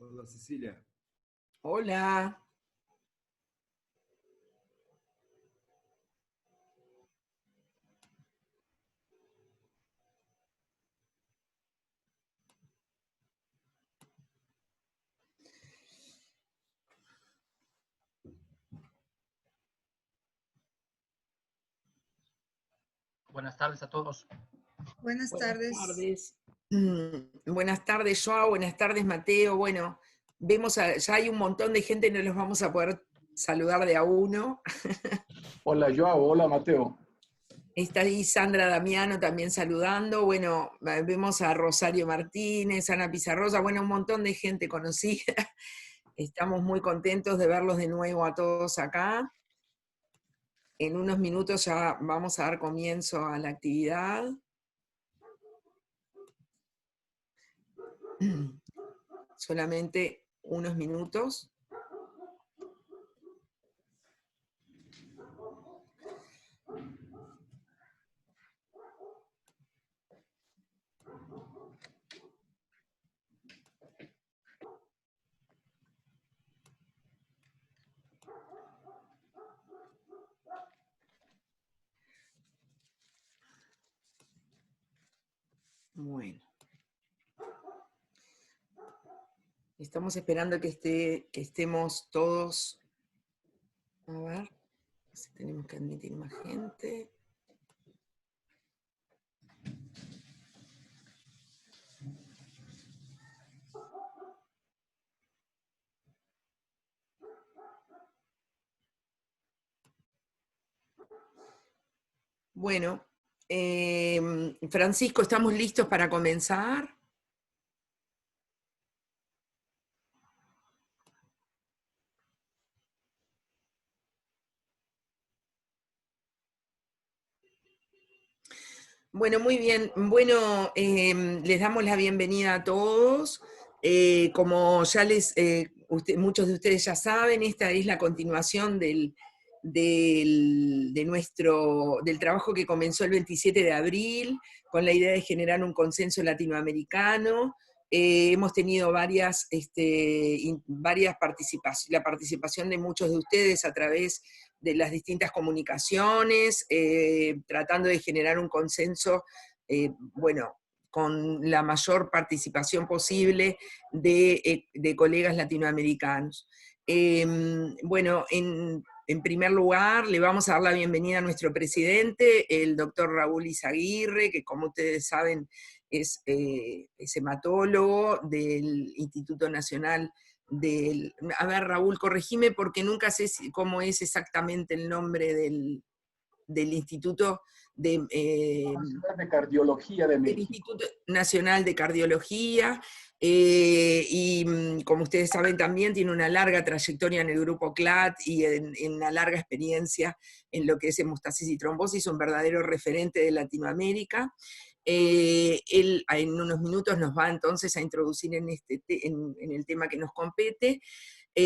Hola Cecilia. Hola. Buenas tardes a todos. Buenas tardes. Buenas tardes, Joao. Buenas tardes, Mateo. Bueno, vemos, ya hay un montón de gente, no los vamos a poder saludar de a uno. Hola, Joao. Hola, Mateo. Está ahí Sandra Damiano también saludando. Bueno, vemos a Rosario Martínez, Ana Pizarrosa, bueno, un montón de gente conocida. Estamos muy contentos de verlos de nuevo a todos acá. En unos minutos ya vamos a dar comienzo a la actividad. Solamente unos minutos. Bueno. Estamos esperando que estemos todos. A ver, si tenemos que admitir más gente. Bueno, Francisco, ¿estamos listos para comenzar? Bueno, muy bien. Bueno, les damos la bienvenida a todos. Como ya muchos de ustedes ya saben, esta es la continuación del trabajo que comenzó el 27 de abril, con la idea de generar un consenso latinoamericano. Hemos tenido la participación de muchos de ustedes a través de las distintas comunicaciones, tratando de generar un consenso, con la mayor participación posible de colegas latinoamericanos. Bueno, en primer lugar, le vamos a dar la bienvenida a nuestro presidente, el doctor Raúl Izaguirre, que como ustedes saben es hematólogo del Instituto Nacional del... A ver, Raúl, corregime porque nunca sé cómo es exactamente el nombre del Instituto de Cardiología de México. Del Instituto Nacional de Cardiología, y como ustedes saben también tiene una larga trayectoria en el grupo CLAT y en una larga experiencia en lo que es hemostasis y trombosis, un verdadero referente de Latinoamérica. Él en unos minutos nos va entonces a introducir en el tema que nos compete.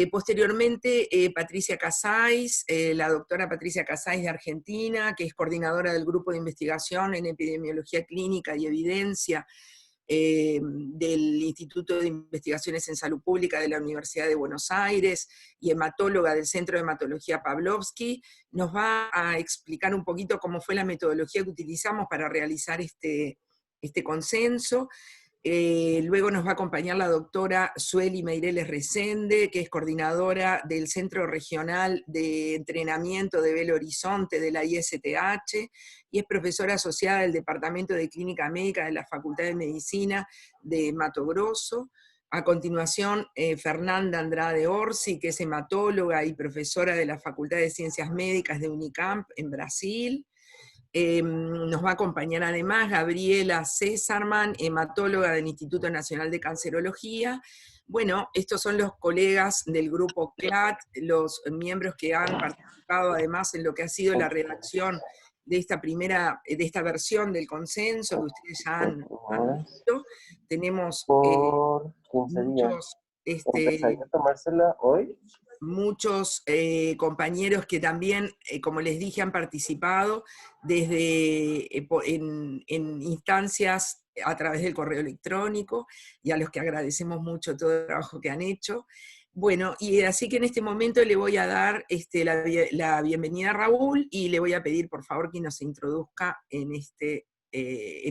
Posteriormente, Patricia Casais, la doctora Patricia Casais de Argentina, que es coordinadora del Grupo de Investigación en Epidemiología Clínica y Evidencia del Instituto de Investigaciones en Salud Pública de la Universidad de Buenos Aires y hematóloga del Centro de Hematología Pavlovsky, nos va a explicar un poquito cómo fue la metodología que utilizamos para realizar este consenso. Luego nos va a acompañar la doctora Sueli Meireles Resende, que es coordinadora del Centro Regional de Entrenamiento de Belo Horizonte de la ISTH y es profesora asociada del Departamento de Clínica Médica de la Facultad de Medicina de Mato Grosso. A continuación, Fernanda Andrade Orsi, que es hematóloga y profesora de la Facultad de Ciencias Médicas de Unicamp en Brasil. Nos va a acompañar además Gabriela Césarman, hematóloga del Instituto Nacional de Cancerología. Bueno, estos son los colegas del grupo CLAT, los miembros que han participado además en lo que ha sido la redacción de esta versión del consenso que ustedes ya han visto. Tenemos muchos muchos compañeros que también, como les dije, han participado en instancias a través del correo electrónico, y a los que agradecemos mucho todo el trabajo que han hecho. Bueno, y así que en este momento le voy a dar la bienvenida a Raúl, y le voy a pedir por favor que nos introduzca en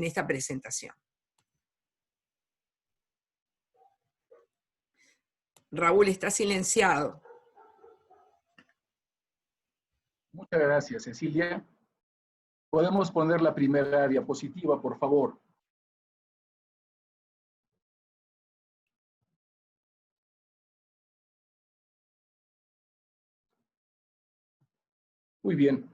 esta presentación. Raúl, está silenciado. Muchas gracias, Cecilia. ¿Podemos poner la primera diapositiva, por favor? Muy bien.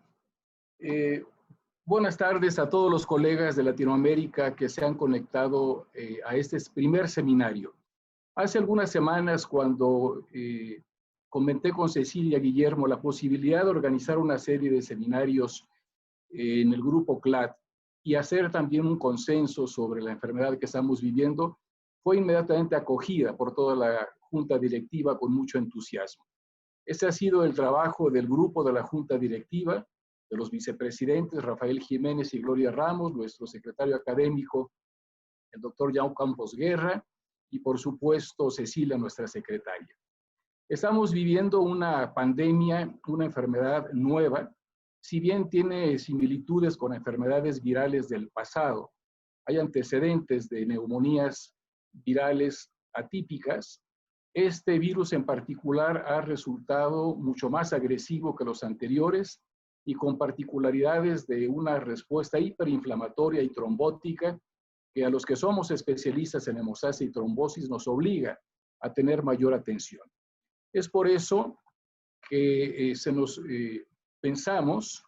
Buenas tardes a todos los colegas de Latinoamérica que se han conectado a este primer seminario. Hace algunas semanas, cuando comenté con Cecilia Guillermo la posibilidad de organizar una serie de seminarios en el grupo CLAT y hacer también un consenso sobre la enfermedad que estamos viviendo, fue inmediatamente acogida por toda la Junta Directiva con mucho entusiasmo. Este ha sido el trabajo del grupo de la Junta Directiva, de los vicepresidentes Rafael Jiménez y Gloria Ramos, nuestro secretario académico, el doctor Jaume Campos Guerra, y por supuesto Cecilia, nuestra secretaria. Estamos viviendo una pandemia, una enfermedad nueva. Si bien tiene similitudes con enfermedades virales del pasado, hay antecedentes de neumonías virales atípicas. Este virus en particular ha resultado mucho más agresivo que los anteriores y con particularidades de una respuesta hiperinflamatoria y trombótica que a los que somos especialistas en hemostasia y trombosis nos obliga a tener mayor atención. Es por eso que pensamos,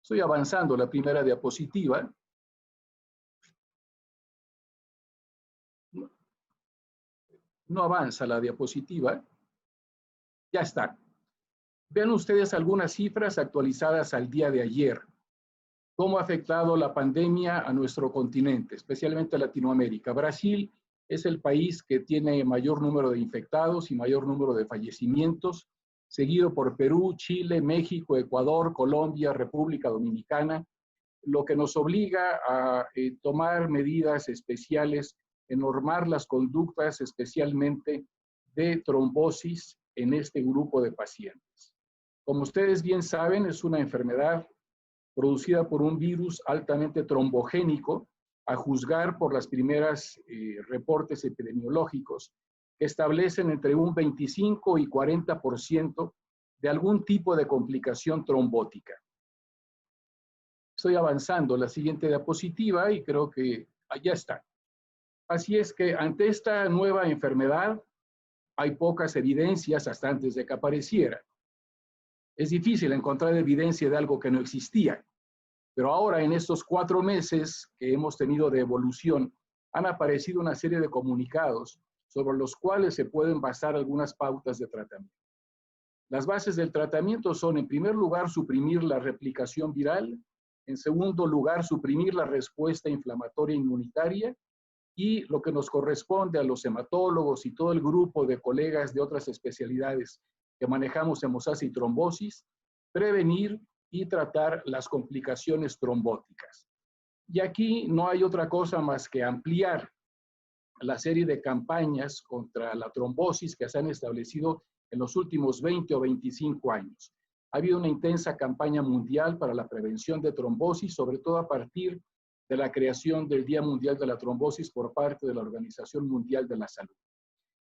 estoy avanzando la primera diapositiva, no avanza la diapositiva, ya está. Vean ustedes algunas cifras actualizadas al día de ayer. ¿Cómo ha afectado la pandemia a nuestro continente, especialmente a Latinoamérica? Brasil es el país que tiene mayor número de infectados y mayor número de fallecimientos, seguido por Perú, Chile, México, Ecuador, Colombia, República Dominicana, lo que nos obliga a tomar medidas especiales en normar las conductas, especialmente de trombosis en este grupo de pacientes. Como ustedes bien saben, es una enfermedad producida por un virus altamente trombogénico, a juzgar por las primeras reportes epidemiológicos, que establecen entre un 25 y 40% de algún tipo de complicación trombótica. Estoy avanzando la siguiente diapositiva y creo que ya está. Así es que ante esta nueva enfermedad hay pocas evidencias hasta antes de que apareciera. Es difícil encontrar evidencia de algo que no existía, pero ahora en estos 4 meses que hemos tenido de evolución han aparecido una serie de comunicados sobre los cuales se pueden basar algunas pautas de tratamiento. Las bases del tratamiento son, en primer lugar, suprimir la replicación viral, en segundo lugar, suprimir la respuesta inflamatoria inmunitaria, y lo que nos corresponde a los hematólogos y todo el grupo de colegas de otras especialidades que manejamos hemostasia y trombosis, prevenir y tratar las complicaciones trombóticas. Y aquí no hay otra cosa más que ampliar la serie de campañas contra la trombosis que se han establecido en los últimos 20 o 25 años. Ha habido una intensa campaña mundial para la prevención de trombosis, sobre todo a partir de la creación del Día Mundial de la Trombosis por parte de la Organización Mundial de la Salud.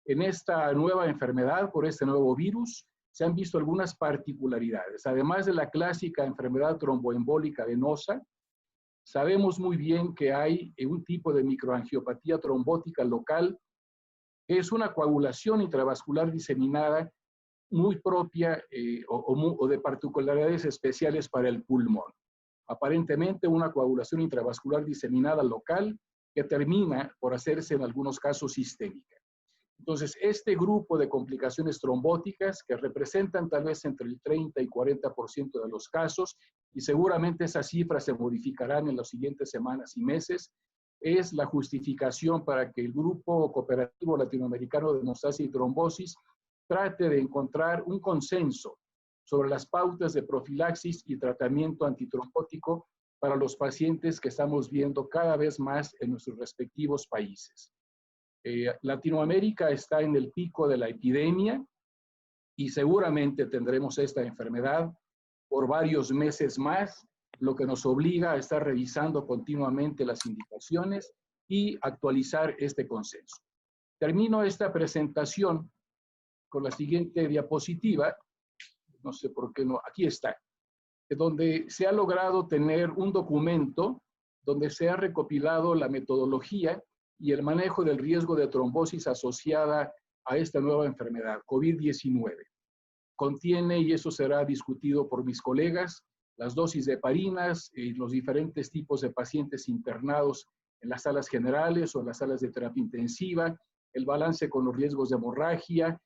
En esta nueva enfermedad, por este nuevo virus, se han visto algunas particularidades. Además de la clásica enfermedad tromboembólica venosa, sabemos muy bien que hay un tipo de microangiopatía trombótica local, que es una coagulación intravascular diseminada muy propia o de particularidades especiales para el pulmón. aparentemente una coagulación intravascular diseminada local que termina por hacerse en algunos casos sistémica. Entonces, este grupo de complicaciones trombóticas que representan tal vez entre el 30 y 40% de los casos, y seguramente esas cifras se modificarán en las siguientes semanas y meses, es la justificación para que el Grupo Cooperativo Latinoamericano de Hemostasia y Trombosis trate de encontrar un consenso sobre las pautas de profilaxis y tratamiento antitrombótico para los pacientes que estamos viendo cada vez más en nuestros respectivos países. Latinoamérica está en el pico de la epidemia y seguramente tendremos esta enfermedad por varios meses más, lo que nos obliga a estar revisando continuamente las indicaciones y actualizar este consenso. Termino esta presentación con la siguiente diapositiva, no sé por qué no, aquí está, donde se ha logrado tener un documento donde se ha recopilado la metodología y el manejo del riesgo de trombosis asociada a esta nueva enfermedad, COVID-19. Contiene, y eso será discutido por mis colegas, las dosis de heparinas y los diferentes tipos de pacientes internados en las salas generales o en las salas de terapia intensiva, el balance con los riesgos de hemorragia,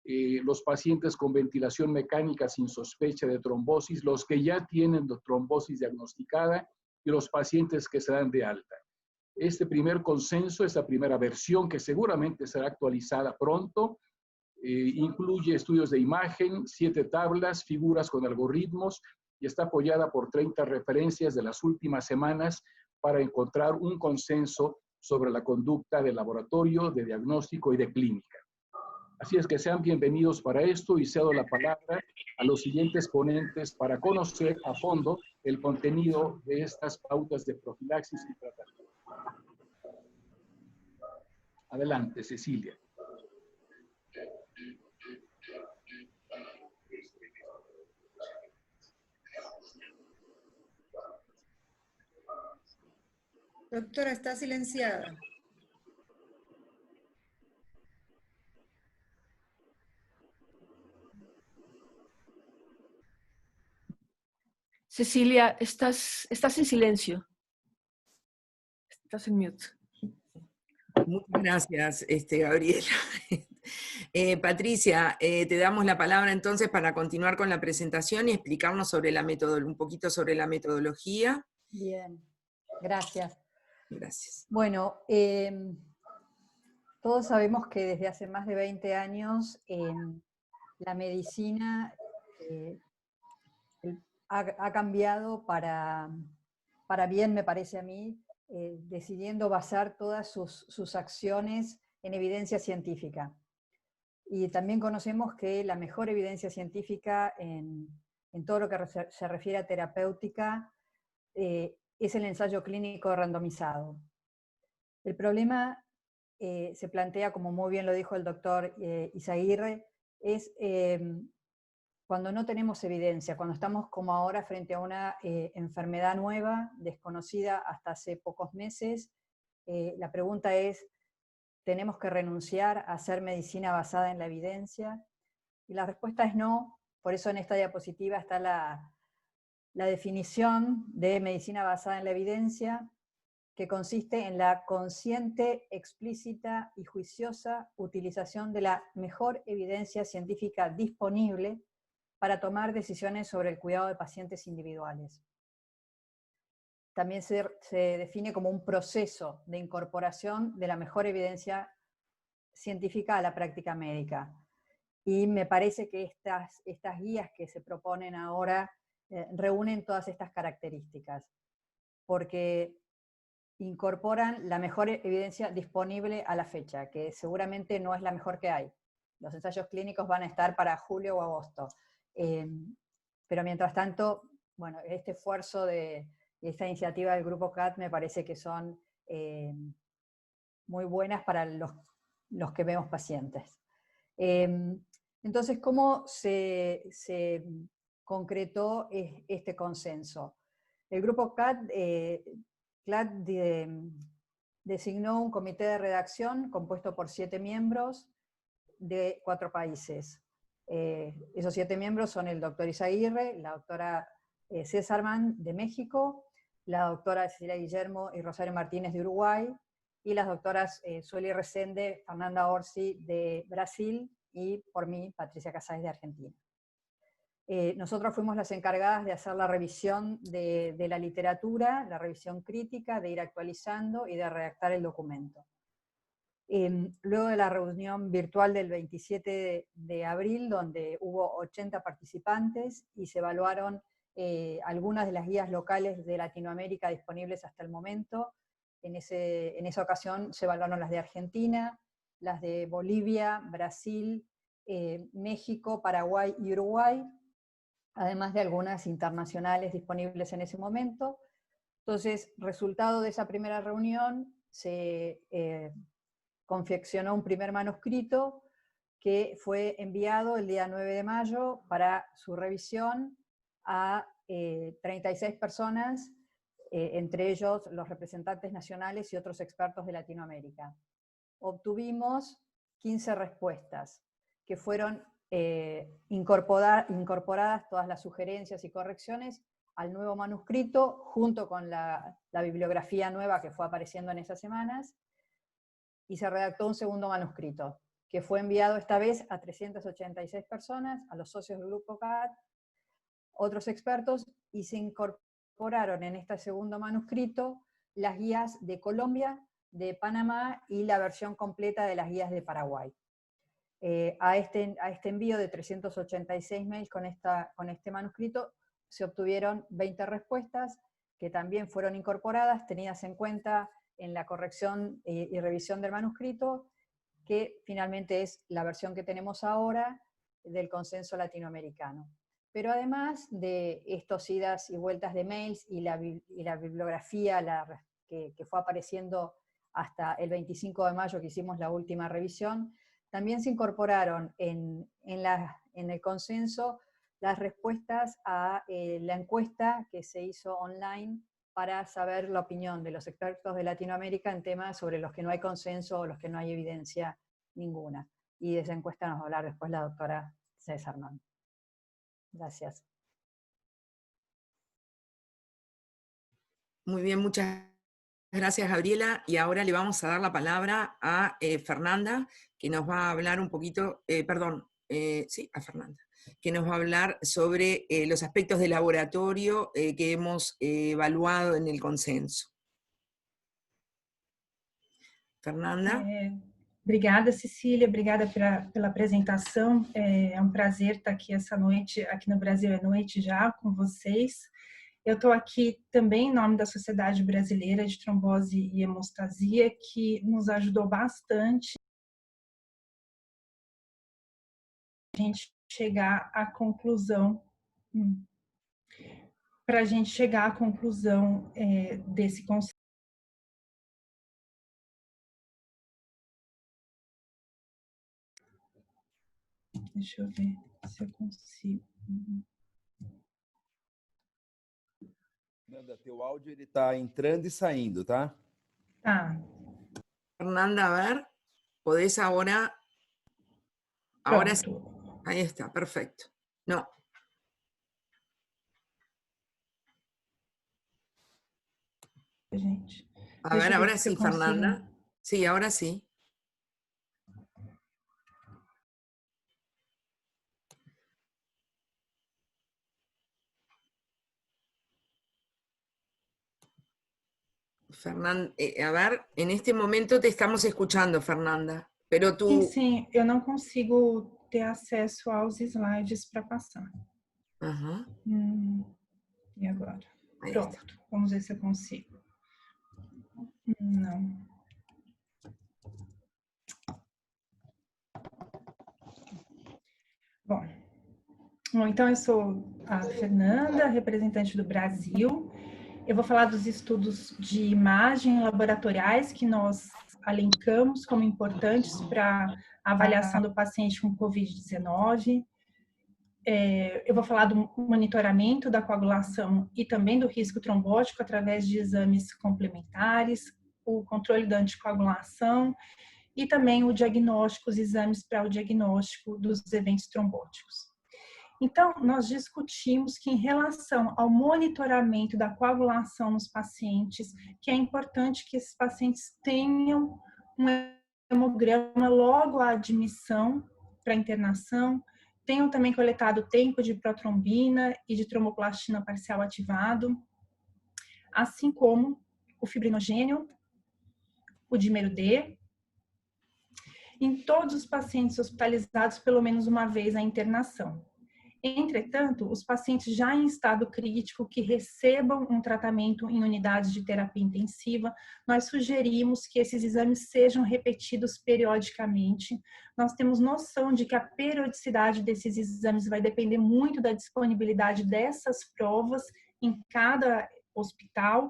los pacientes con ventilación mecánica sin sospecha de trombosis, los que ya tienen trombosis diagnosticada y los pacientes que se dan de alta. Este primer consenso, esta primera versión que seguramente será actualizada pronto, incluye estudios de imagen, 7 tablas, figuras con algoritmos y está apoyada por 30 referencias de las últimas semanas para encontrar un consenso sobre la conducta de laboratorio, de diagnóstico y de clínica. Así es que sean bienvenidos para esto y cedo la palabra a los siguientes ponentes para conocer a fondo el contenido de estas pautas de profilaxis y tratamiento. Adelante, Cecilia. Doctora, está silenciada. Cecilia, estás en silencio. Estás en mute. Muchas gracias, Gabriela. Patricia, te damos la palabra entonces para continuar con la presentación y explicarnos sobre un poquito sobre la metodología. Bien, gracias. Gracias. Bueno, todos sabemos que desde hace más de 20 años la medicina ha cambiado para bien, me parece a mí, decidiendo basar todas sus acciones en evidencia científica. Y también conocemos que la mejor evidencia científica en todo lo que se refiere a terapéutica es el ensayo clínico randomizado. El problema se plantea, como muy bien lo dijo el doctor Izaguirre, es cuando no tenemos evidencia, cuando estamos como ahora frente a una enfermedad nueva, desconocida hasta hace pocos meses. La pregunta es, ¿tenemos que renunciar a hacer medicina basada en la evidencia? Y la respuesta es no. Por eso en esta diapositiva está la definición de medicina basada en la evidencia, que consiste en la consciente, explícita y juiciosa utilización de la mejor evidencia científica disponible para tomar decisiones sobre el cuidado de pacientes individuales. También se define como un proceso de incorporación de la mejor evidencia científica a la práctica médica. Y me parece que estas guías que se proponen ahora reúnen todas estas características, porque incorporan la mejor evidencia disponible a la fecha, que seguramente no es la mejor que hay. Los ensayos clínicos van a estar para julio o agosto. Pero mientras tanto, bueno, este esfuerzo de esta iniciativa del Grupo CAT me parece que son muy buenas para los que vemos pacientes. Entonces, ¿cómo se concretó este consenso? El Grupo CAT designó un comité de redacción compuesto por 7 miembros de 4 países. Esos 7 miembros son el doctor Izaguirre, la doctora César Mann de México, la doctora Cecilia Guillermo y Rosario Martínez de Uruguay, y las doctoras Sueli Resende, Fernanda Orsi de Brasil, y por mí, Patricia Casais de Argentina. Nosotros fuimos las encargadas de hacer la revisión de la literatura, la revisión crítica, de ir actualizando y de redactar el documento. Luego de la reunión virtual del 27 de abril, donde hubo 80 participantes y se evaluaron algunas de las guías locales de Latinoamérica disponibles hasta el momento. En esa ocasión se evaluaron las de Argentina, las de Bolivia, Brasil, México, Paraguay y Uruguay, además de algunas internacionales disponibles en ese momento. Entonces, resultado de esa primera reunión, se confeccionó un primer manuscrito que fue enviado el día 9 de mayo para su revisión a 36 personas, entre ellos los representantes nacionales y otros expertos de Latinoamérica. Obtuvimos 15 respuestas, que fueron incorporadas todas las sugerencias y correcciones al nuevo manuscrito, junto con la bibliografía nueva que fue apareciendo en esas semanas, y se redactó un segundo manuscrito, que fue enviado esta vez a 386 personas, a los socios del Grupo CAAT, otros expertos, y se incorporaron en este segundo manuscrito las guías de Colombia, de Panamá y la versión completa de las guías de Paraguay. A este envío de 386 mails con este manuscrito se obtuvieron 20 respuestas que también fueron incorporadas, tenidas en cuenta en la corrección y revisión del manuscrito, que finalmente es la versión que tenemos ahora del consenso latinoamericano. Pero además de estos idas y vueltas de mails y la bibliografía que fue apareciendo hasta el 25 de mayo que hicimos la última revisión, también se incorporaron en el consenso las respuestas a la encuesta que se hizo online para saber la opinión de los expertos de Latinoamérica en temas sobre los que no hay consenso o los que no hay evidencia ninguna. Y de esa encuesta nos va a hablar después la doctora César Mann. Gracias. Muy bien, muchas gracias, Gabriela. Y ahora le vamos a dar la palabra a Fernanda, que nos va a hablar un poquito, a Fernanda, que nos va a hablar sobre los aspectos de laboratorio que hemos evaluado en el consenso. Fernanda. Obrigada, Cecília, obrigada pela apresentação. É um prazer estar aqui essa noite, aqui no Brasil é noite já, com vocês. Eu estou aqui também em nome da Sociedade Brasileira de Trombose e Hemostasia, que nos ajudou bastante a gente chegar à conclusão, desse conceito. Deixa eu ver se eu consigo. Fernanda, teu áudio ele está entrando e saindo, tá? Tá. Fernanda, a ver, ¿podés ahora? Ahora sí. Ahí está, perfecto. No. Gente, a ver, ahora sí, Fernanda. Sí, ahora sí. Fernanda, a ver, en este momento te estamos escuchando, Fernanda, pero tú... Sim, eu não consigo ter acesso aos slides para passar. E agora? Pronto, vamos ver se eu consigo. Não. Bom, então eu sou a Fernanda, representante do Brasil. Eu vou falar dos estudos de imagem laboratoriais que nós alencamos como importantes para a avaliação do paciente com Covid-19. Eu vou falar do monitoramento da coagulação e também do risco trombótico através de exames complementares, o controle da anticoagulação e também o diagnóstico, os exames para o diagnóstico dos eventos trombóticos. Então, nós discutimos que em relação ao monitoramento da coagulação nos pacientes, que é importante que esses pacientes tenham um hemograma logo à admissão para internação, tenham também coletado o tempo de protrombina e de tromboplastina parcial ativado, assim como o fibrinogênio, o dímero D, em todos os pacientes hospitalizados pelo menos uma vez à internação. Entretanto, os pacientes já em estado crítico que recebam um tratamento em unidades de terapia intensiva, nós sugerimos que esses exames sejam repetidos periodicamente. Nós temos noção de que a periodicidade desses exames vai depender muito da disponibilidade dessas provas em cada hospital,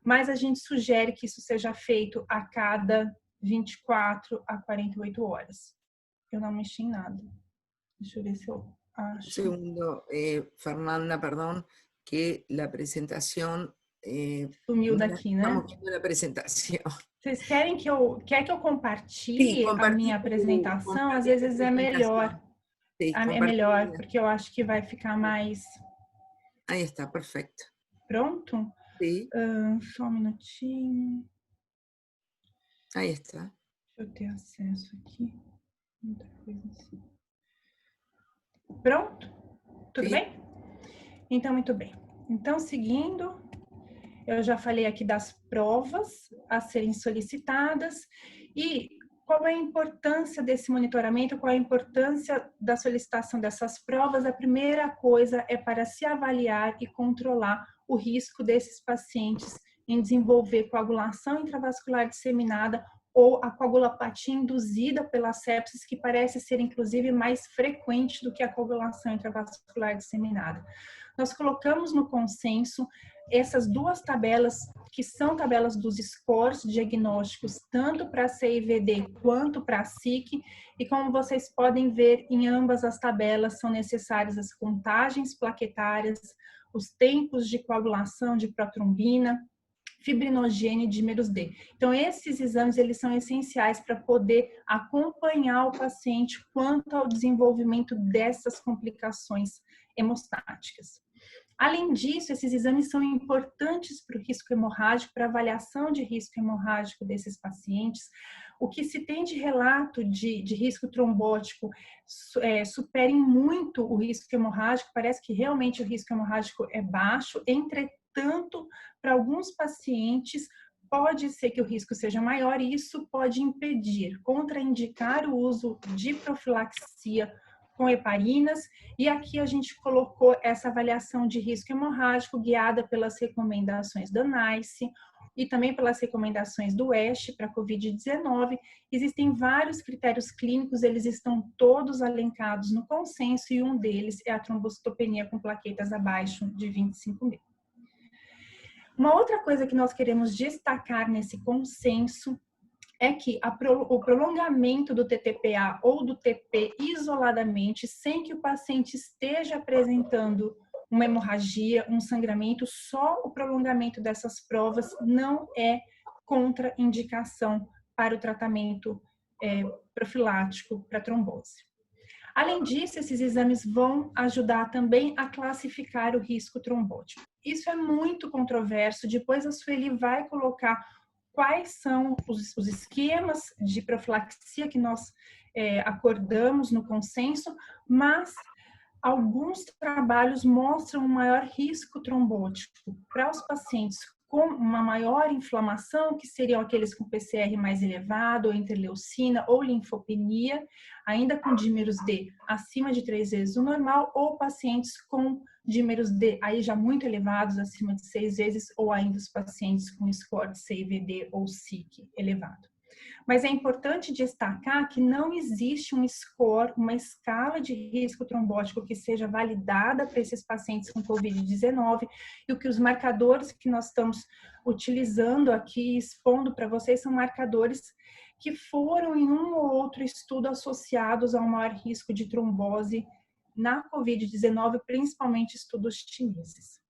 mas a gente sugere que isso seja feito a cada 24 a 48 horas. Eu não mexi em nada. Deixa eu ver se eu acho. Segundo, Fernanda, perdón, que la presentación... Sumiu daqui, né? Estamos viendo la presentación. Vocês querem que eu compartilhe a minha apresentação? Às vezes é melhor. Sí, É melhor, porque eu acho que vai ficar mais... Ahí está, perfecto. Pronto? Sí. Só um minutinho. Ahí está. Deixa eu ter acesso aqui. Muita coisa assim. Pronto? Tudo bem? Então, muito bem. Então, seguindo, eu já falei aqui das provas a serem solicitadas e qual é a importância desse monitoramento, qual é a importância da solicitação dessas provas. A primeira coisa é para se avaliar e controlar o risco desses pacientes em desenvolver coagulação intravascular disseminada ou a coagulopatia induzida pela sepsis, que parece ser inclusive mais frequente do que a coagulação intravascular disseminada. Nós colocamos no consenso essas duas tabelas, que são tabelas dos scores diagnósticos, tanto para CIVD quanto para SIC, e como vocês podem ver, em ambas as tabelas são necessárias as contagens plaquetárias, os tempos de coagulação de protrombina, fibrinogênio e dímeros D. Então, esses exames, eles são essenciais para poder acompanhar o paciente quanto ao desenvolvimento dessas complicações hemostáticas. Além disso, esses exames são importantes para o risco hemorrágico, para a avaliação de risco hemorrágico desses pacientes. O que se tem de relato de risco trombótico superem muito o risco hemorrágico, parece que realmente o risco hemorrágico é baixo, entretanto, para alguns pacientes, pode ser que o risco seja maior e isso pode impedir, contraindicar o uso de profilaxia com heparinas. E aqui a gente colocou essa avaliação de risco hemorrágico guiada pelas recomendações da NICE e também pelas recomendações do WESH para COVID-19. Existem vários critérios clínicos, eles estão todos elencados no consenso e um deles é a trombocitopenia com plaquetas abaixo de 25 mil. Uma outra coisa que nós queremos destacar nesse consenso é que o prolongamento do TTPA ou do TP isoladamente, sem que o paciente esteja apresentando uma hemorragia, um sangramento, só o prolongamento dessas provas não é contraindicação para o tratamento profilático para trombose. Além disso, esses exames vão ajudar também a classificar o risco trombótico. Isso é muito controverso, depois a Sueli vai colocar quais são os esquemas de profilaxia que nós acordamos no consenso, mas alguns trabalhos mostram um maior risco trombótico para os pacientes com uma maior inflamação, que seriam aqueles com PCR mais elevado, ou interleucina, ou linfopenia, ainda com dímeros D acima de 3 vezes o normal, ou pacientes com dímeros D aí já muito elevados, acima de 6 vezes, ou ainda os pacientes com score de CIVD ou SIC elevado. Mas é importante destacar que não existe um score, uma escala de risco trombótico que seja validada para esses pacientes com COVID-19 e o que os marcadores que nós estamos utilizando aqui, expondo para vocês, são marcadores que foram em um ou outro estudo associados ao maior risco de trombose na COVID-19, principalmente estudos chineses.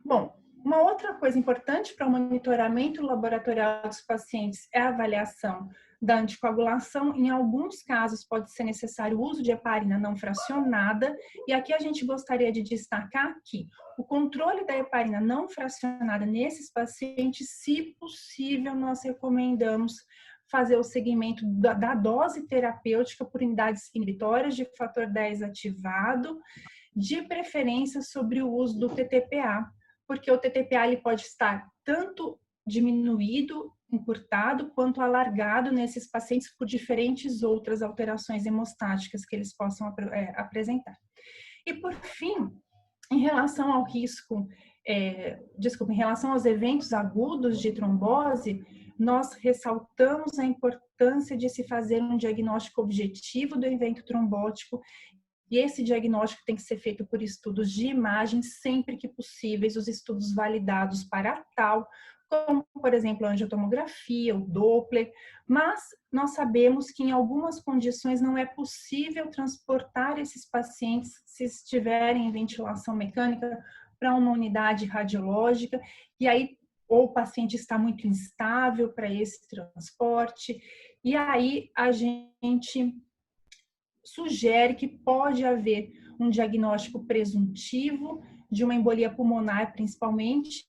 Bom, Uma outra coisa importante para o monitoramento laboratorial dos pacientes é a avaliação da anticoagulação. Em alguns casos pode ser necessário o uso de heparina não fracionada, e aqui a gente gostaria de destacar que o controle da heparina não fracionada nesses pacientes, se possível, nós recomendamos fazer o segmento da dose terapêutica por unidades inibitórias de fator 10 ativado, de preferência sobre o uso do TTPA, porque o TTPA ele pode estar tanto diminuído, encurtado, quanto alargado nesses pacientes por diferentes outras alterações hemostáticas que eles possam apresentar. E por fim, em relação ao risco, em relação aos eventos agudos de trombose, nós ressaltamos a importância de se fazer um diagnóstico objetivo do evento trombótico, e esse diagnóstico tem que ser feito por estudos de imagem, sempre que possíveis, os estudos validados para tal, como, por exemplo, a angiotomografia, o Doppler, mas nós sabemos que em algumas condições não é possível transportar esses pacientes, se estiverem em ventilação mecânica, para uma unidade radiológica, e aí ou o paciente está muito instável para esse transporte, e aí a gente sugere que pode haver um diagnóstico presuntivo de uma embolia pulmonar, principalmente,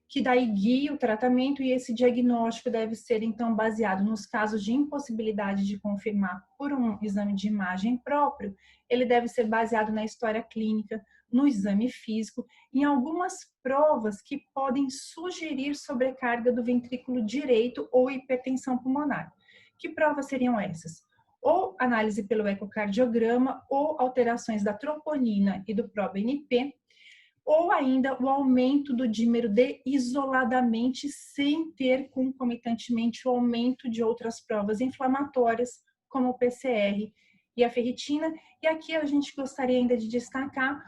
que daí guia o tratamento, e esse diagnóstico deve ser, então, baseado nos casos de impossibilidade de confirmar por um exame de imagem próprio, ele deve ser baseado na história clínica, no exame físico, em algumas provas que podem sugerir sobrecarga do ventrículo direito ou hipertensão pulmonar. Que provas seriam essas? Ou análise pelo ecocardiograma, ou alterações da troponina e do proBNP, ou ainda o aumento do dímero D isoladamente, sem ter concomitantemente o aumento de outras provas inflamatórias, como o PCR e a ferritina. E aqui a gente gostaria ainda de destacar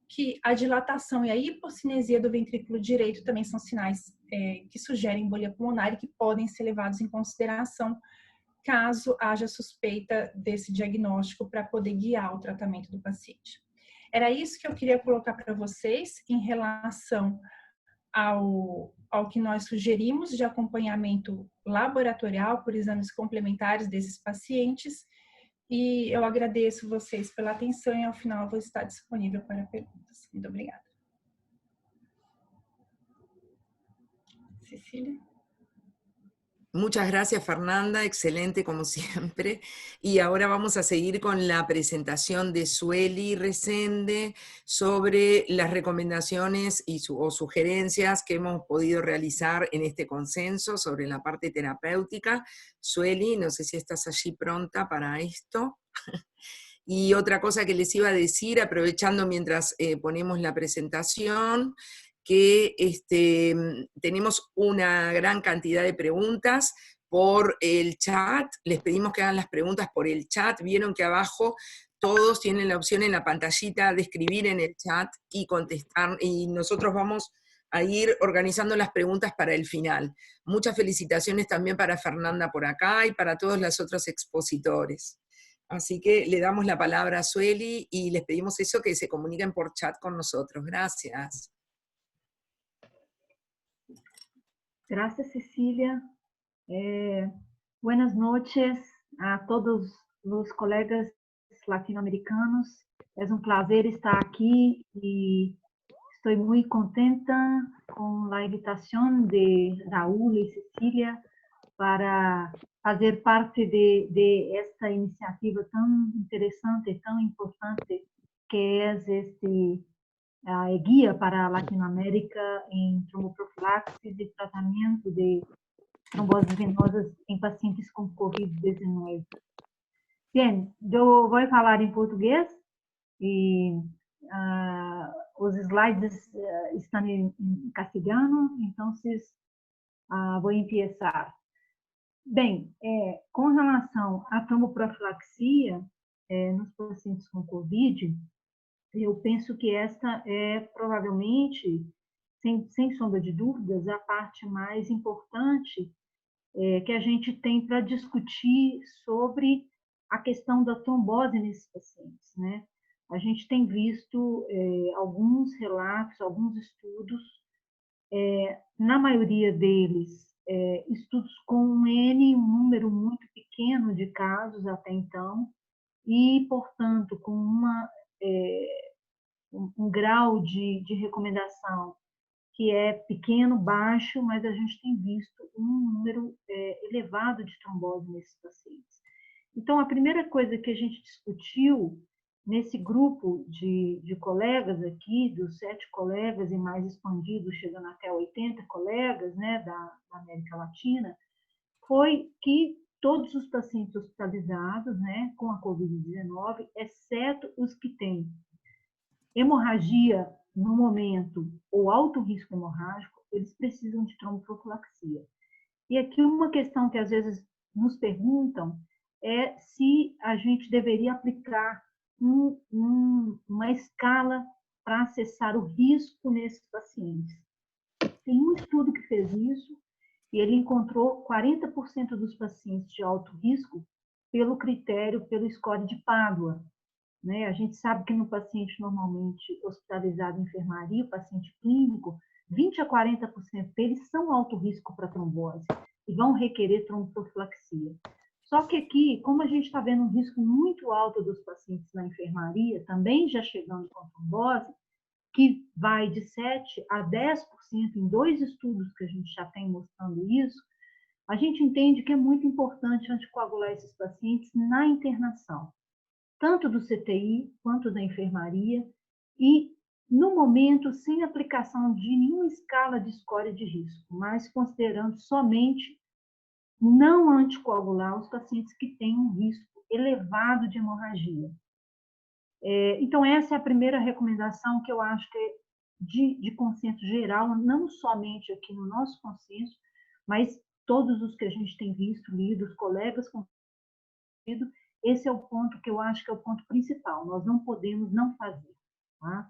que a dilatação e a hipocinesia do ventrículo direito também são sinais que sugerem embolia pulmonar e que podem ser levados em consideração caso haja suspeita desse diagnóstico para poder guiar o tratamento do paciente. Era isso que eu queria colocar para vocês em relação ao que nós sugerimos de acompanhamento laboratorial por exames complementares desses pacientes. E eu agradeço vocês pela atenção e ao final eu vou estar disponível para perguntas. Muito obrigada. Cecília? Muchas gracias, Fernanda, excelente como siempre. Y ahora vamos a seguir con la presentación de Sueli Resende sobre las recomendaciones o sugerencias que hemos podido realizar en este consenso sobre la parte terapéutica. Sueli, no sé si estás allí pronta para esto. Y otra cosa que les iba a decir, aprovechando mientras ponemos la presentación, que tenemos una gran cantidad de preguntas por el chat. Les pedimos que hagan las preguntas por el chat. Vieron que abajo todos tienen la opción en la pantallita de escribir en el chat y contestar, y nosotros vamos a ir organizando las preguntas para el final. Muchas felicitaciones también para Fernanda por acá y para todos los otros expositores. Así que le damos la palabra a Sueli y les pedimos eso, que se comuniquen por chat con nosotros. Gracias. Gracias, Cecilia. Buenas noches a todos los colegas latinoamericanos. Es un placer estar aquí y estoy muy contenta con la invitación de Raúl y Cecilia para fazer parte de esta iniciativa tão interessante, tão importante, que é guia para a Latinoamérica em tromboprofilaxis e tratamento de tromboses venosas em pacientes com COVID-19. Bem, eu vou falar em português e os slides estão em castelhano, então vou começar. Bem, com relação à tromboprofilaxia nos pacientes com COVID, eu penso que esta é provavelmente, sem sombra de dúvidas, a parte mais importante que a gente tem para discutir sobre a questão da trombose nesses pacientes, né? A gente tem visto alguns relatos, alguns estudos na maioria deles, estudos com um número muito pequeno de casos até então, e, portanto, com um grau de recomendação que é pequeno, baixo, mas a gente tem visto um número elevado de trombose nesses pacientes. Então, a primeira coisa que a gente discutiu nesse grupo de colegas aqui, dos 7 colegas e mais expandidos, chegando até 80 colegas, né, da América Latina, foi que todos os pacientes hospitalizados, né, com a Covid-19, exceto os que têm hemorragia no momento ou alto risco hemorrágico, eles precisam de tromboprofilaxia. E aqui uma questão que às vezes nos perguntam é se a gente deveria aplicar uma escala para acessar o risco nesses pacientes. Tem um estudo que fez isso e ele encontrou 40% dos pacientes de alto risco pelo score de Padua. Né? A gente sabe que no paciente normalmente hospitalizado em enfermaria, o paciente clínico, 20 a 40% deles são alto risco para trombose e vão requerer tromboprofilaxia. Só que aqui, como a gente está vendo um risco muito alto dos pacientes na enfermaria, também já chegando com trombose, que vai de 7 a 10% em 2 estudos que a gente já tem mostrando isso, a gente entende que é muito importante anticoagular esses pacientes na internação, tanto do CTI quanto da enfermaria, e no momento sem aplicação de nenhuma escala de score de risco, mas considerando somente não anticoagular os pacientes que têm um risco elevado de hemorragia. Então, essa é a primeira recomendação que eu acho que é de consenso geral, não somente aqui no nosso consenso, mas todos os que a gente tem visto, lido, os colegas com lido, esse é o ponto que eu acho que é o ponto principal. Nós não podemos não fazer. Tá?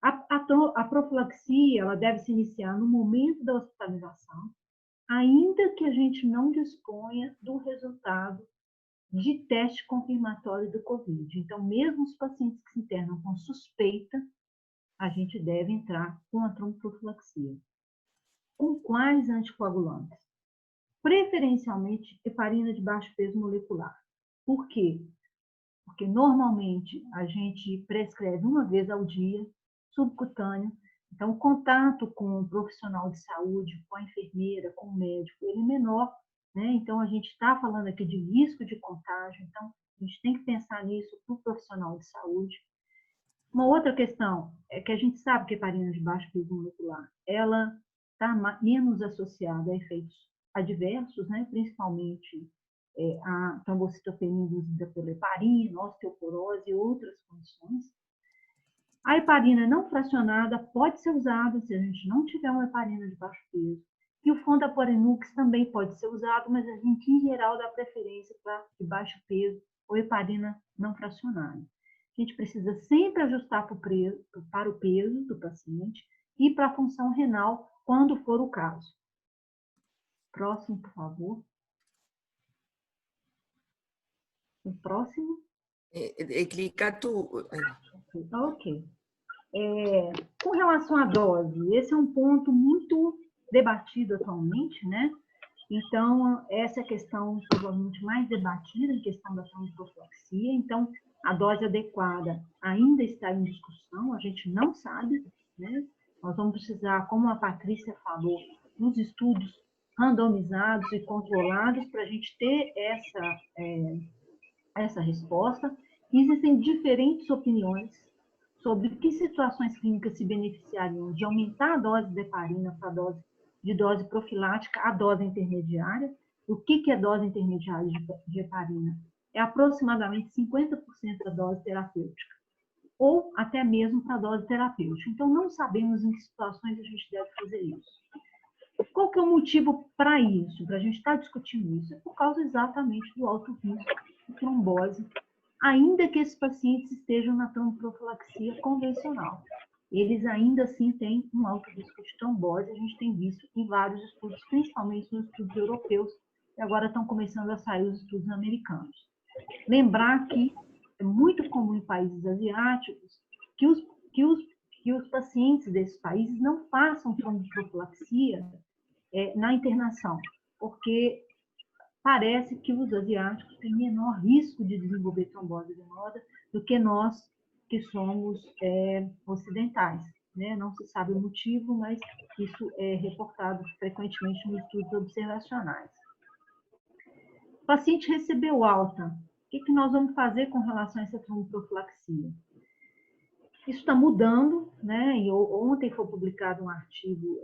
A profilaxia, ela deve se iniciar no momento da hospitalização, ainda que a gente não disponha do resultado de teste confirmatório do COVID. Então, mesmo os pacientes que se internam com suspeita, a gente deve entrar com a tromboprofilaxia. Com quais anticoagulantes? Preferencialmente, heparina de baixo peso molecular. Por quê? Porque normalmente a gente prescreve uma vez ao dia, subcutâneo. Então, o contato com o profissional de saúde, com a enfermeira, com o médico, ele é menor, né? Então, a gente está falando aqui de risco de contágio, então a gente tem que pensar nisso para o profissional de saúde. Uma outra questão é que a gente sabe que a heparina de baixo peso molecular, ela está menos associada a efeitos adversos, né? Principalmente a trombocitopenia induzida pela heparina, osteoporose e outras condições. A heparina não fracionada pode ser usada se a gente não tiver uma heparina de baixo peso. E o fondaparinux também pode ser usado, mas a gente, em geral, dá preferência para de baixo peso ou heparina não fracionada. A gente precisa sempre ajustar para o peso do paciente e para a função renal, quando for o caso. Próximo, por favor. O próximo. Clica tu. Ok. Com relação à dose, esse é um ponto muito debatido atualmente, né? Então, essa é a questão provavelmente mais debatida, em questão da tromboprofilaxia. Então, a dose adequada ainda está em discussão, a gente não sabe, né? Nós vamos precisar, como a Patrícia falou, nos estudos randomizados e controlados para a gente ter essa resposta. Existem diferentes opiniões sobre que situações clínicas se beneficiariam de aumentar a dose de heparina para a dose profilática, a dose intermediária. O que é dose intermediária de heparina? É aproximadamente 50% da dose terapêutica, ou até mesmo para a dose terapêutica. Então, não sabemos em que situações a gente deve fazer isso. Qual que é o motivo para isso, para a gente estar discutindo isso? É por causa exatamente do alto risco de trombose, ainda que esses pacientes estejam na tromboprofilaxia convencional. Eles ainda assim têm um alto risco de trombose, a gente tem visto em vários estudos, principalmente nos estudos europeus, e agora estão começando a sair os estudos americanos. Lembrar que é muito comum em países asiáticos que que os pacientes desses países não façam tromboprofilaxia na internação, porque parece que os asiáticos têm menor risco de desenvolver trombose venosa do que nós, que somos ocidentais, né? Não se sabe o motivo, mas isso é reportado frequentemente nos estudos observacionais. O paciente recebeu alta. O que nós vamos fazer com relação a essa tromboprofilaxia? Isso está mudando, né? E ontem foi publicado um artigo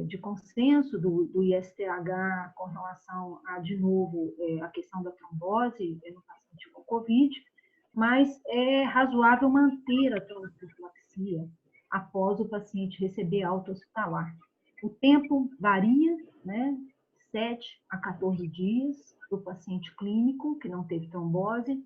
de consenso do ISTH com relação a, de novo, a questão da trombose no paciente com Covid, mas é razoável manter a tromboprofilaxia após o paciente receber alta hospitalar. O tempo varia, né? 7 a 14 dias para o paciente clínico que não teve trombose,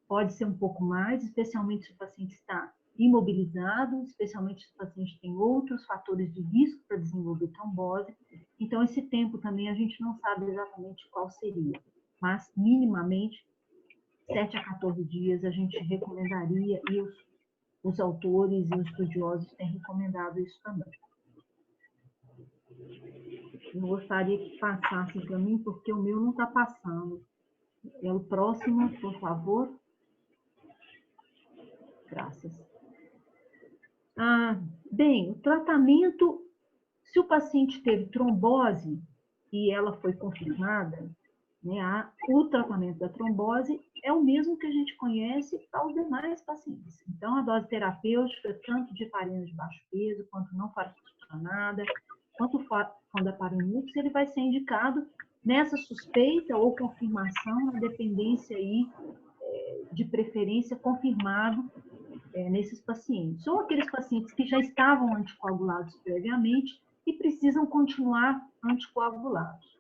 pode ser um pouco mais, especialmente se o paciente está imobilizado, especialmente se o paciente tem outros fatores de risco para desenvolver trombose. Então, esse tempo também a gente não sabe exatamente qual seria, mas minimamente 7 a 14 dias a gente recomendaria, e os autores e os estudiosos têm recomendado isso também. Eu gostaria que passasse para mim, porque o meu não está passando. É o próximo, por favor. Graças. Bem, o tratamento, se o paciente teve trombose e ela foi confirmada, né, o tratamento da trombose é o mesmo que a gente conhece para os demais pacientes. Então, a dose terapêutica, tanto de heparina de baixo peso, quanto não fracionada, quanto fondaparinux, ele vai ser indicado nessa suspeita ou confirmação, na dependência aí, de preferência confirmado nesses pacientes. Ou aqueles pacientes que já estavam anticoagulados previamente e precisam continuar anticoagulados.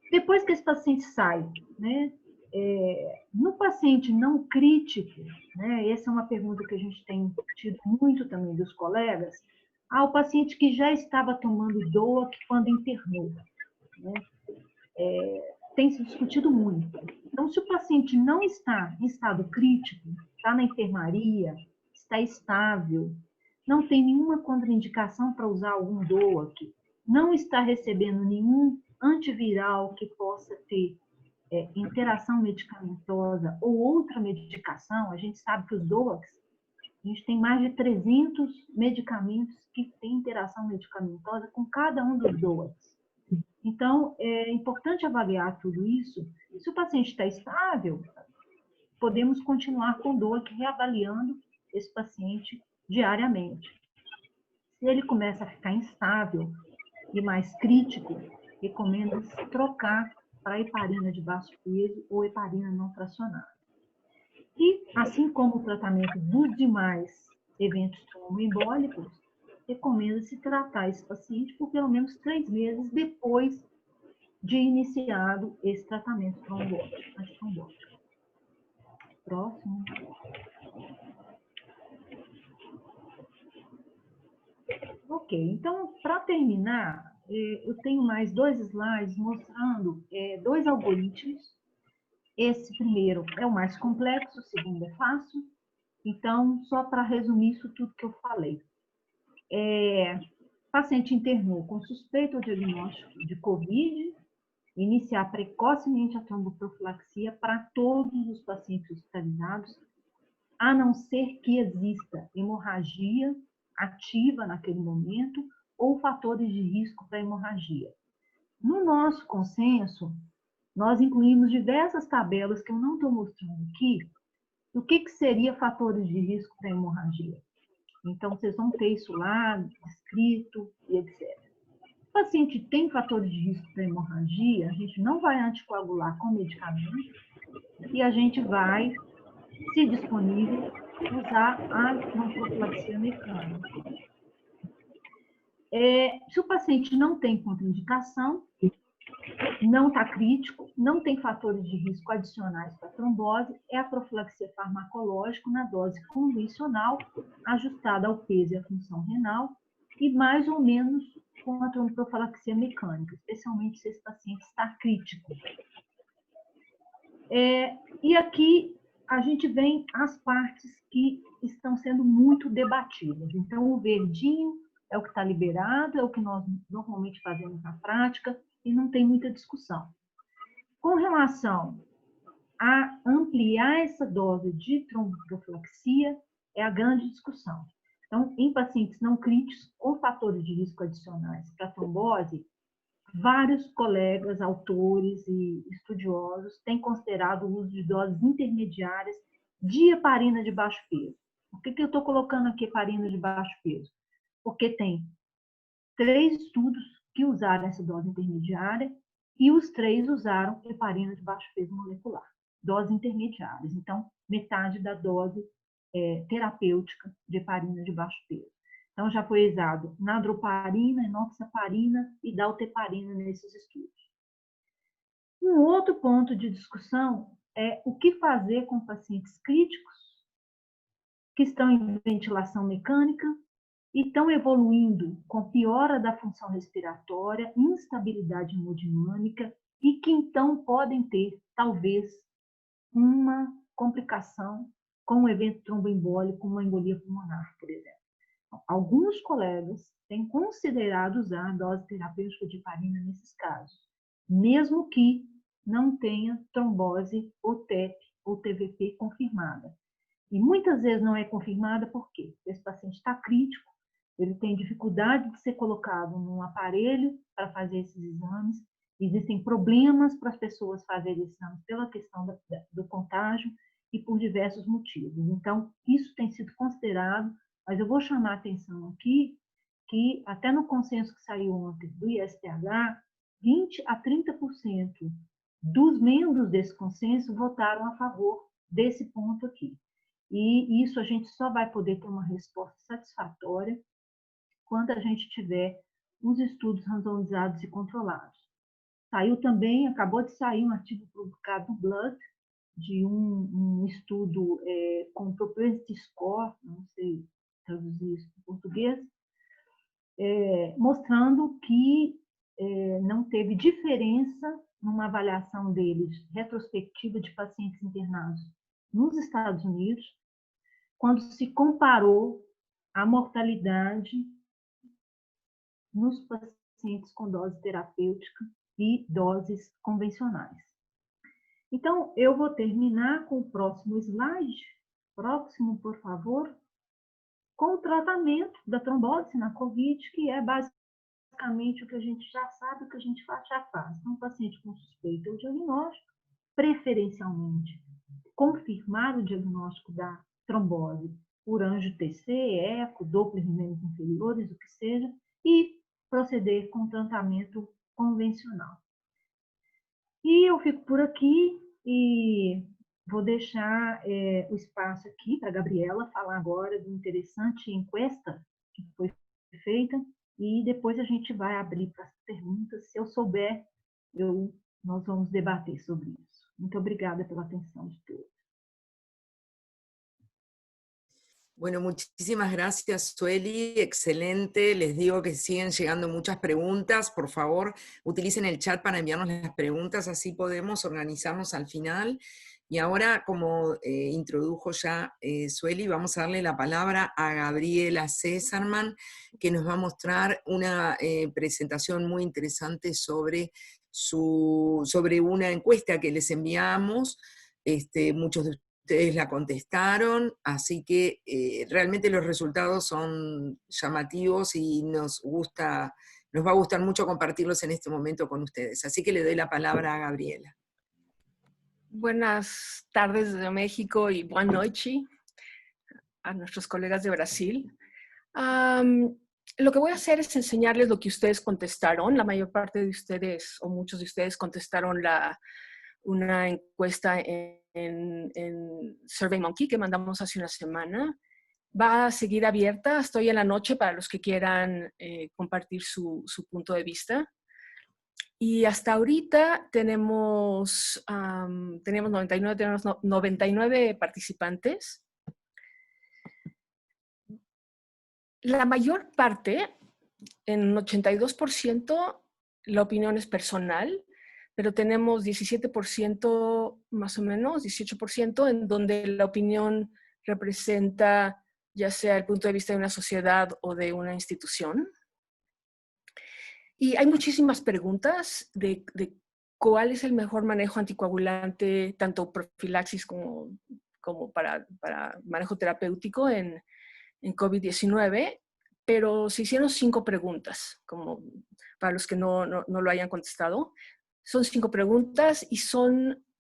Depois que esse paciente sai, né, no paciente não crítico, né, essa é uma pergunta que a gente tem tido muito também dos colegas, o paciente que já estava tomando DOAC quando internou, né, tem se discutido muito. Então, se o paciente não está em estado crítico, está na enfermaria, está estável, não tem nenhuma contraindicação para usar algum DOAC, não está recebendo nenhum antiviral que possa ter interação medicamentosa ou outra medicação, a gente sabe que os DOACs, a gente tem mais de 300 medicamentos que têm interação medicamentosa com cada um dos DOACs. Então, é importante avaliar tudo isso. Se o paciente está estável, podemos continuar com o DOAC reavaliando esse paciente diariamente. Se ele começa a ficar instável e mais crítico, recomenda-se trocar para heparina de baixo peso ou heparina não fracionada. E, assim como o tratamento dos demais eventos tromboembólicos, recomenda-se tratar esse paciente por pelo menos 3 meses depois de iniciado esse tratamento trombótico. Próximo. Ok, então, para terminar, eu tenho mais 2 slides mostrando 2 algoritmos. Esse primeiro é o mais complexo, o segundo é fácil. Então, só para resumir isso tudo que eu falei. Paciente internou com suspeita ou diagnóstico de COVID, iniciar precocemente a tromboprofilaxia para todos os pacientes hospitalizados, a não ser que exista hemorragia ativa naquele momento ou fatores de risco para hemorragia. No nosso consenso, nós incluímos diversas tabelas que eu não estou mostrando aqui, do que seria fatores de risco para hemorragia. Então, vocês vão ter isso lá, escrito e etc. Se o paciente tem fatores de risco para hemorragia, a gente não vai anticoagular com medicamento e a gente vai, se disponível, usar a tromboprofilaxia mecânica. Se o paciente não tem contraindicação, não está crítico, não tem fatores de risco adicionais para trombose, é a profilaxia farmacológica na dose convencional, ajustada ao peso e à função renal, e mais ou menos com a tromboprofilaxia mecânica, especialmente se esse paciente está crítico. E aqui a gente vem às partes que estão sendo muito debatidas. Então, o verdinho é o que está liberado, é o que nós normalmente fazemos na prática, e não tem muita discussão. Com relação a ampliar essa dose de tromboprofilaxia, é a grande discussão. Então, em pacientes não críticos ou fatores de risco adicionais para trombose, vários colegas, autores e estudiosos têm considerado o uso de doses intermediárias de heparina de baixo peso. Por que eu estou colocando aqui heparina de baixo peso? Porque tem 3 estudos que usaram essa dose intermediária e os 3 usaram heparina de baixo peso molecular, doses intermediárias. Então, metade da dose terapêutica de heparina de baixo peso. Então, já foi usado nadroparina, enoxaparina e dalteparina nesses estudos. Um outro ponto de discussão é o que fazer com pacientes críticos que estão em ventilação mecânica e estão evoluindo com piora da função respiratória, instabilidade hemodinâmica e que então podem ter, talvez, uma complicação com um evento tromboembólico, uma embolia pulmonar, por exemplo. Alguns colegas têm considerado usar a dose terapêutica de heparina nesses casos, mesmo que não tenha trombose ou TEP ou TVP confirmada. E muitas vezes não é confirmada porque esse paciente está crítico, ele tem dificuldade de ser colocado num aparelho para fazer esses exames, existem problemas para as pessoas fazerem exames pela questão do contágio e por diversos motivos. Então, isso tem sido considerado. Mas eu vou chamar a atenção aqui que, até no consenso que saiu ontem do ISTH, 20% a 30% dos membros desse consenso votaram a favor desse ponto aqui. E isso a gente só vai poder ter uma resposta satisfatória quando a gente tiver os estudos randomizados e controlados. Saiu também, acabou de sair um artigo publicado no Blood, de um estudo com propensity score, não sei traduzir isso para português, mostrando que não teve diferença numa avaliação deles retrospectiva de pacientes internados nos Estados Unidos, quando se comparou a mortalidade nos pacientes com dose terapêutica e doses convencionais. Então, eu vou terminar com o próximo slide. Próximo, por favor. Com o tratamento da trombose na COVID, que é basicamente o que a gente já sabe, o que a gente já faz. Então, um paciente com suspeita ou diagnóstico, preferencialmente, confirmar o diagnóstico da trombose por anjo-TC, eco, doppler em membros inferiores, o que seja, e proceder com tratamento convencional. E eu fico por aqui e vou deixar o espaço aqui para a Gabriela falar agora de uma interessante encuesta que foi feita e depois a gente vai abrir para as perguntas. Se eu souber, nós vamos debater sobre isso. Muito obrigada pela atenção de todos. Bueno, muchísimas gracias, Sueli, excelente. Les digo que siguen llegando muchas preguntas. Por favor, utilicen el chat para enviarnos las preguntas, así podemos organizarnos al final. Y ahora, como introdujo ya Sueli, vamos a darle la palabra a Gabriela Cesarman, que nos va a mostrar una presentación muy interesante sobre una encuesta que les enviamos. Muchos de ustedes la contestaron, así que realmente los resultados son llamativos y nos va a gustar mucho compartirlos en este momento con ustedes. Así que le doy la palabra a Gabriela. Buenas tardes desde México y buenas noches a nuestros colegas de Brasil. Lo que voy a hacer es enseñarles lo que ustedes contestaron. La mayor parte de ustedes, o muchos de ustedes, contestaron una encuesta en SurveyMonkey que mandamos hace una semana. Va a seguir abierta, estoy en la noche para los que quieran compartir su punto de vista. Y hasta ahorita tenemos 99 participantes. La mayor parte, en 82%, la opinión es personal. pero tenemos 17% más o menos, 18%, en donde la opinión representa ya sea el punto de vista de una sociedad o de una institución. Y hay muchísimas preguntas de cuál es el mejor manejo anticoagulante, tanto profilaxis como para manejo terapéutico en COVID-19, pero se hicieron 5 preguntas, como para los que no lo hayan contestado. Son 5 preguntas y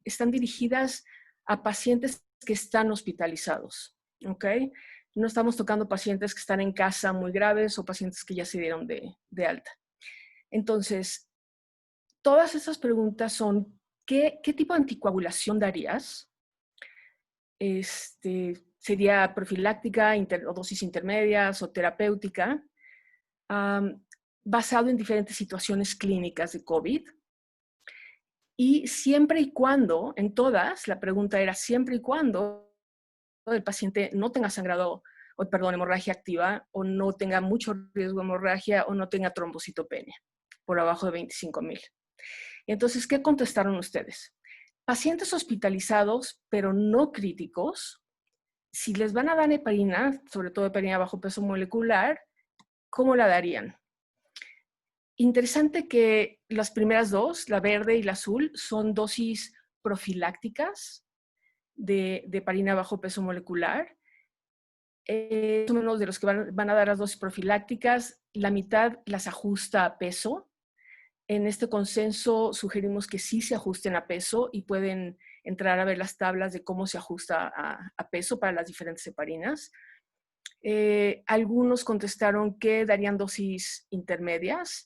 están dirigidas a pacientes que están hospitalizados, ¿ok? No estamos tocando pacientes que están en casa muy graves o pacientes que ya se dieron de alta. Entonces, todas esas preguntas son, ¿qué tipo de anticoagulación darías? ¿Sería profiláctica, o dosis intermedias o terapéutica? Basado en diferentes situaciones clínicas de COVID. Y siempre y cuando, en todas, la pregunta era siempre y cuando el paciente no tenga sangrado, hemorragia activa, o no tenga mucho riesgo de hemorragia, o no tenga trombocitopenia por abajo de 25,000. Entonces, ¿qué contestaron ustedes? Pacientes hospitalizados, pero no críticos, si les van a dar heparina, sobre todo heparina bajo peso molecular, ¿cómo la darían? Interesante que las primeras 2, la verde y la azul, son dosis profilácticas de heparina bajo peso molecular. Más o menos de los que van a dar las dosis profilácticas, la mitad las ajusta a peso. En este consenso sugerimos que sí se ajusten a peso y pueden entrar a ver las tablas de cómo se ajusta a peso para las diferentes heparinas. Algunos contestaron que darían dosis intermedias,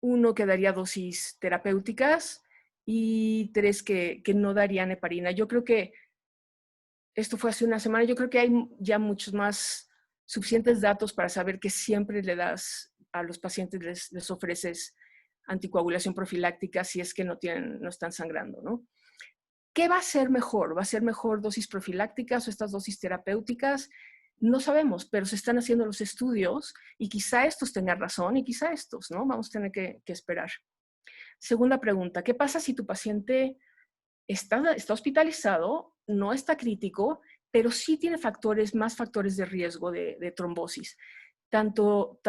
uno que daría dosis terapéuticas y 3 que no darían heparina. Yo creo que esto fue hace una semana. Yo creo que hay ya muchos más suficientes datos para saber que siempre le das a los pacientes, les ofreces anticoagulación profiláctica si es que no están sangrando, ¿no? ¿Qué va a ser mejor? ¿Va a ser mejor dosis profilácticas o estas dosis terapéuticas? No sabemos, pero se están haciendo los estudios y quizá estos tengan razón y quizá estos, ¿no? Vamos a tener que esperar. Segunda pregunta, ¿qué pasa si tu paciente está hospitalizado, no está crítico, pero sí tiene más factores de riesgo de trombosis? Tanto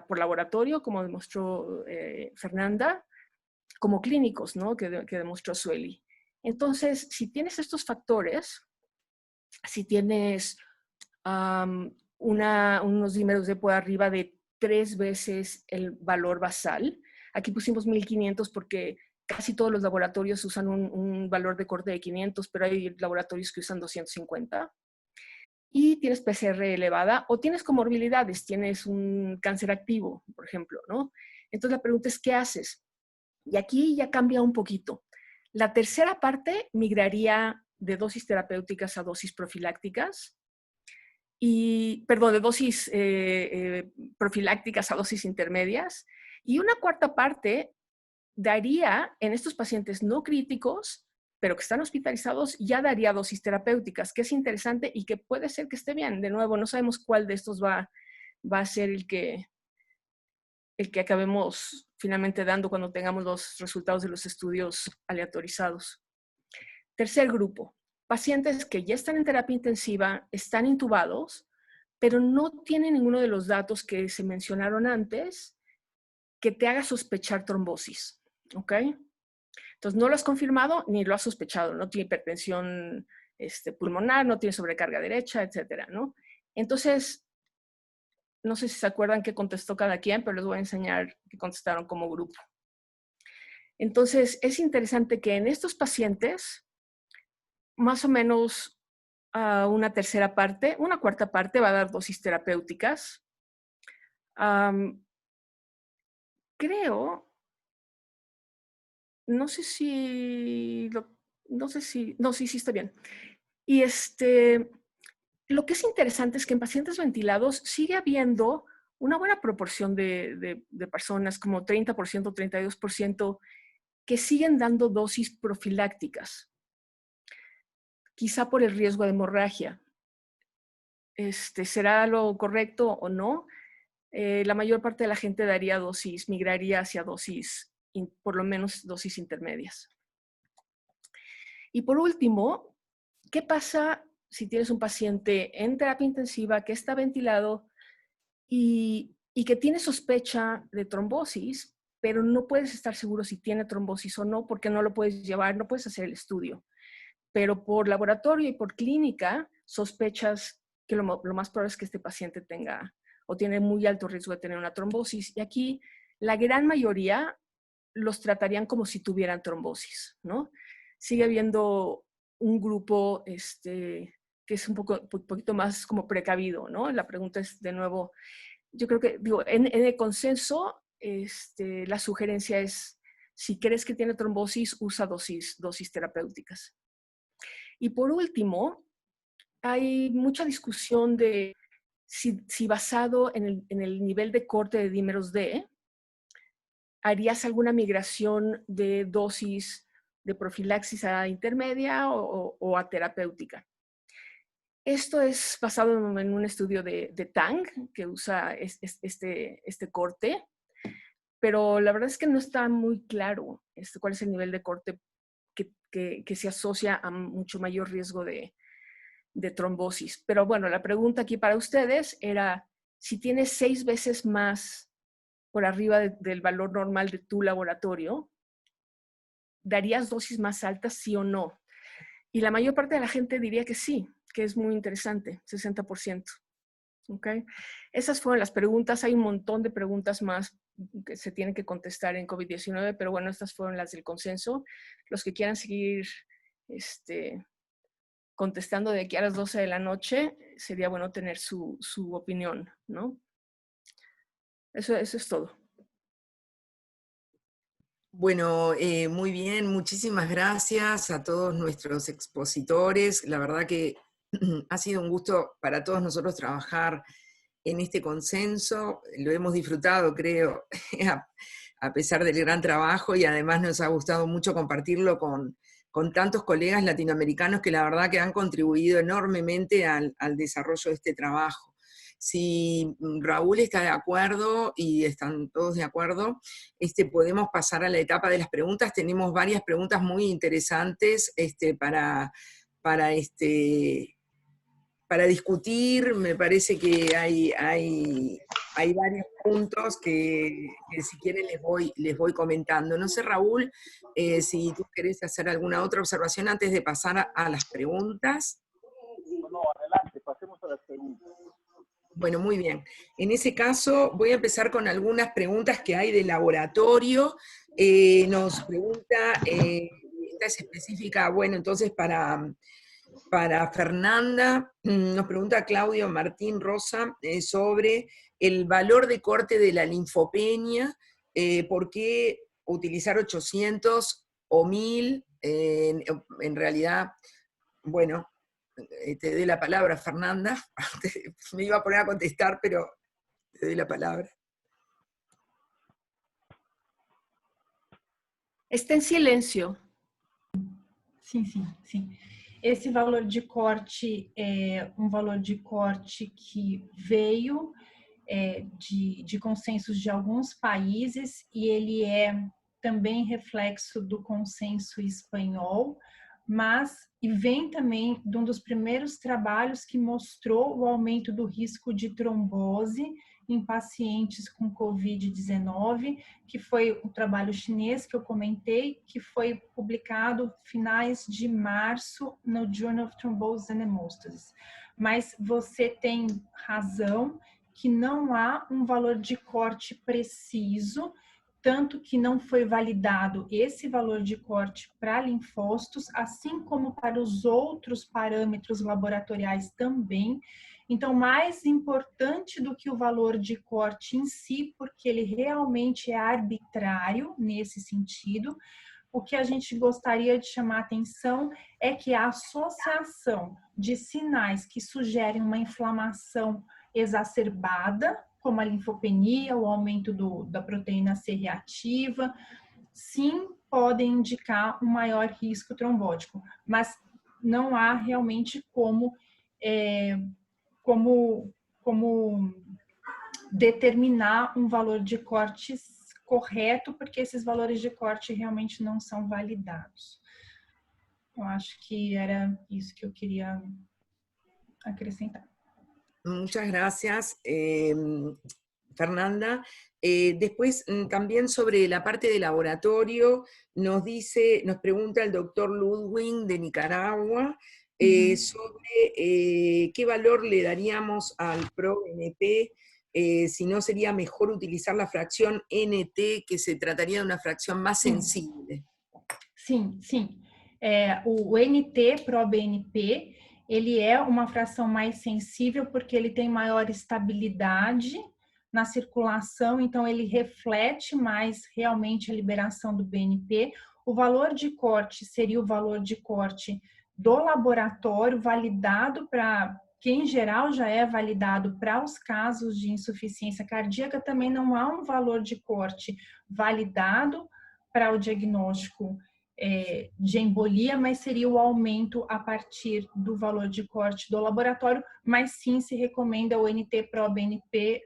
por laboratorio, como demostró Fernanda, como clínicos, ¿no? que demostró Sueli. Entonces, si tienes estos factores, si tienes unos dímeros de por arriba de 3 veces el valor basal, aquí pusimos 1500 porque casi todos los laboratorios usan un valor de corte de 500, pero hay laboratorios que usan 250. Y tienes PCR elevada o tienes comorbilidades, tienes un cáncer activo, por ejemplo, ¿no? Entonces la pregunta es, ¿qué haces? Y aquí ya cambia un poquito. La tercera parte migraría de dosis terapéuticas a dosis profilácticas, de dosis profilácticas a dosis intermedias. Y una cuarta parte daría en estos pacientes no críticos, pero que están hospitalizados, ya daría dosis terapéuticas, que es interesante y que puede ser que esté bien. De nuevo, no sabemos cuál de estos va a ser el que acabemos finalmente dando cuando tengamos los resultados de los estudios aleatorizados. Tercer grupo, pacientes que ya están en terapia intensiva, están intubados, pero no tienen ninguno de los datos que se mencionaron antes que te haga sospechar trombosis, ¿ok? Entonces, no lo has confirmado ni lo has sospechado. No tiene hipertensión pulmonar, no tiene sobrecarga derecha, etcétera, ¿no? Entonces, no sé si se acuerdan qué contestó cada quien, pero les voy a enseñar qué contestaron como grupo. Entonces, es interesante que en estos pacientes, más o menos una cuarta parte va a dar dosis terapéuticas. Creo... No sé si sí está bien. Y lo que es interesante es que en pacientes ventilados sigue habiendo una buena proporción de personas, como 30%, 32%, que siguen dando dosis profilácticas. Quizá por el riesgo de hemorragia. ¿Será lo correcto o no? la mayor parte de la gente migraría hacia dosis, por lo menos dosis intermedias. Y por último, ¿qué pasa si tienes un paciente en terapia intensiva que está ventilado y que tiene sospecha de trombosis, pero no puedes estar seguro si tiene trombosis o no, porque no lo puedes llevar, no puedes hacer el estudio? Pero por laboratorio y por clínica sospechas que lo más probable es que este paciente tenga o tiene muy alto riesgo de tener una trombosis. Y aquí la gran mayoría los tratarían como si tuvieran trombosis, ¿no? Sigue habiendo un grupo que es un poquito más como precavido, ¿no? La pregunta es, de nuevo, yo creo que, digo, en el consenso, la sugerencia es, si crees que tiene trombosis, usa dosis terapéuticas. Y por último, hay mucha discusión de si basado en el nivel de corte de dímeros D, harías alguna migración de dosis de profilaxis a intermedia o a terapéutica. Esto es basado en un estudio de Tang, que usa este corte, pero la verdad es que no está muy claro cuál es el nivel de corte que se asocia a mucho mayor riesgo de trombosis. Pero bueno, la pregunta aquí para ustedes era, si tienes 6 veces más por arriba del valor normal de tu laboratorio, ¿darías dosis más altas, sí o no? Y la mayor parte de la gente diría que sí, que es muy interesante, 60%. ¿Okay? Esas fueron las preguntas. Hay un montón de preguntas más que se tienen que contestar en COVID-19, pero bueno, estas fueron las del consenso. Los que quieran seguir contestando de aquí a las 12 de la noche, sería bueno tener su opinión, ¿no? Eso es todo. Bueno, muy bien, muchísimas gracias a todos nuestros expositores. La verdad que ha sido un gusto para todos nosotros trabajar en este consenso. Lo hemos disfrutado, creo, a pesar del gran trabajo, y además nos ha gustado mucho compartirlo con tantos colegas latinoamericanos que la verdad que han contribuido enormemente al desarrollo de este trabajo. Si Raúl está de acuerdo y están todos de acuerdo, podemos pasar a la etapa de las preguntas. Tenemos varias preguntas muy interesantes para discutir. Me parece que hay varios puntos que si quieren les voy comentando. No sé, Raúl, si tú querés hacer alguna otra observación antes de pasar a las preguntas. No, adelante, pasemos a las preguntas. Bueno, muy bien. En ese caso, voy a empezar con algunas preguntas que hay de laboratorio. Nos pregunta, esta es específica, bueno, entonces para Fernanda, nos pregunta Claudio Martín Rosa sobre el valor de corte de la linfopenia, por qué utilizar 800 o 1000, en realidad, bueno, te doy la palabra, Fernanda. Me iba a poner a contestar, pero te doy la palabra. Está en silencio. Sim. Esse valor de corte é um valor de corte que veio de consensos de alguns países, e ele é também reflexo do consenso espanhol, e vem também de um dos primeiros trabalhos que mostrou o aumento do risco de trombose em pacientes com COVID-19, que foi um trabalho chinês que eu comentei, que foi publicado finais de março no Journal of Thrombosis and Hemostasis. Mas você tem razão que não há um valor de corte preciso, tanto que não foi validado esse valor de corte para linfócitos, assim como para os outros parâmetros laboratoriais também. Então, mais importante do que o valor de corte em si, porque ele realmente é arbitrário nesse sentido, o que a gente gostaria de chamar a atenção é que a associação de sinais que sugerem uma inflamação exacerbada, como a linfopenia, o aumento da proteína C reativa, sim, podem indicar um maior risco trombótico, mas não há realmente como determinar um valor de cortes correto, porque esses valores de corte realmente não são validados. Eu acho que era isso que eu queria acrescentar. Muchas gracias, Fernanda. Después, también sobre la parte de laboratorio, nos pregunta el doctor Ludwig de Nicaragua sobre qué valor le daríamos al PRO-BNP, si no sería mejor utilizar la fracción NT, que se trataría de una fracción más sensible. Sim, sim. O NT PRO-BNP, ele é uma fração mais sensível porque ele tem maior estabilidade na circulação, então ele reflete mais realmente a liberação do BNP. O valor de corte seria o valor de corte do laboratório, validado para, que em geral já é validado para os casos de insuficiência cardíaca. Também não há um valor de corte validado para o diagnóstico de embolia, mas seria o aumento a partir do valor de corte do laboratório, mas sim se recomenda o NT-proBNP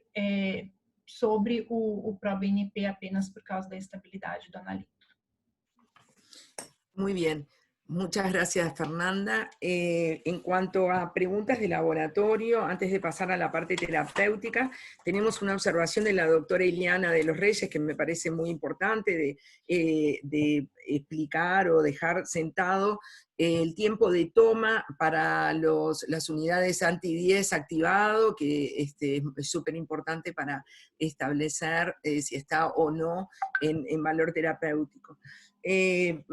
sobre o proBNP apenas por causa da estabilidade do analítico. Muy bien. Muchas gracias, Fernanda. En cuanto a preguntas de laboratorio, antes de pasar a la parte terapéutica, tenemos una observación de la doctora Ileana de los Reyes que me parece muy importante de explicar o dejar sentado el tiempo de toma para las unidades anti-10 activado, que es súper importante para establecer si está o no en valor terapéutico.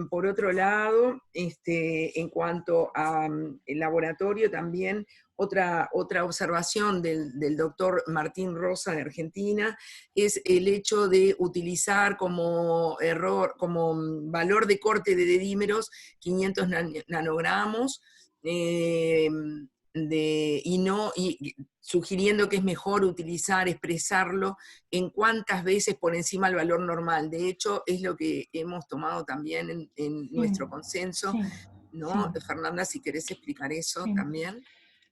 Por otro lado, en cuanto al laboratorio también, otra observación del doctor Martín Rosa de Argentina es el hecho de utilizar como valor de corte de dedímeros 500 nanogramos, sugiriendo que es mejor expresarlo en cuántas veces por encima del valor normal. De hecho, es lo que hemos tomado también en nuestro consenso, ¿no? Sim. Fernanda, si querés explicar eso también.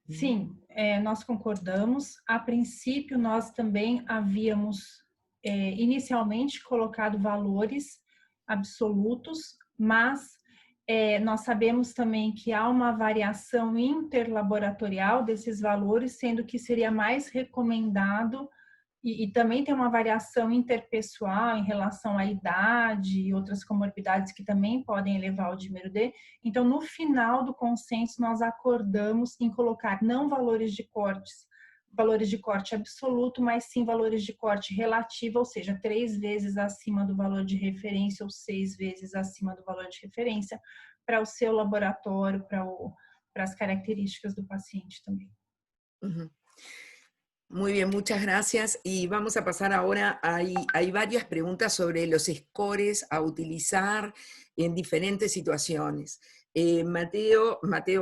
Sim, nós concordamos. A princípio, nós também havíamos inicialmente colocado valores absolutos, mas nós sabemos também que há uma variação interlaboratorial desses valores, sendo que seria mais recomendado, e também tem uma variação interpessoal em relação à idade e outras comorbidades que também podem elevar o dímero D. Então, no final do consenso, nós acordamos em colocar não valores de corte absoluto, mas sim valores de corte relativo, ou seja, 3 vezes acima do valor de referência ou 6 vezes acima do valor de referência para o seu laboratório, para as características do paciente também. Muy bien, muchas gracias. Y vamos a pasar ahora, hay varias preguntas sobre los scores a utilizar en diferentes situaciones. Mateo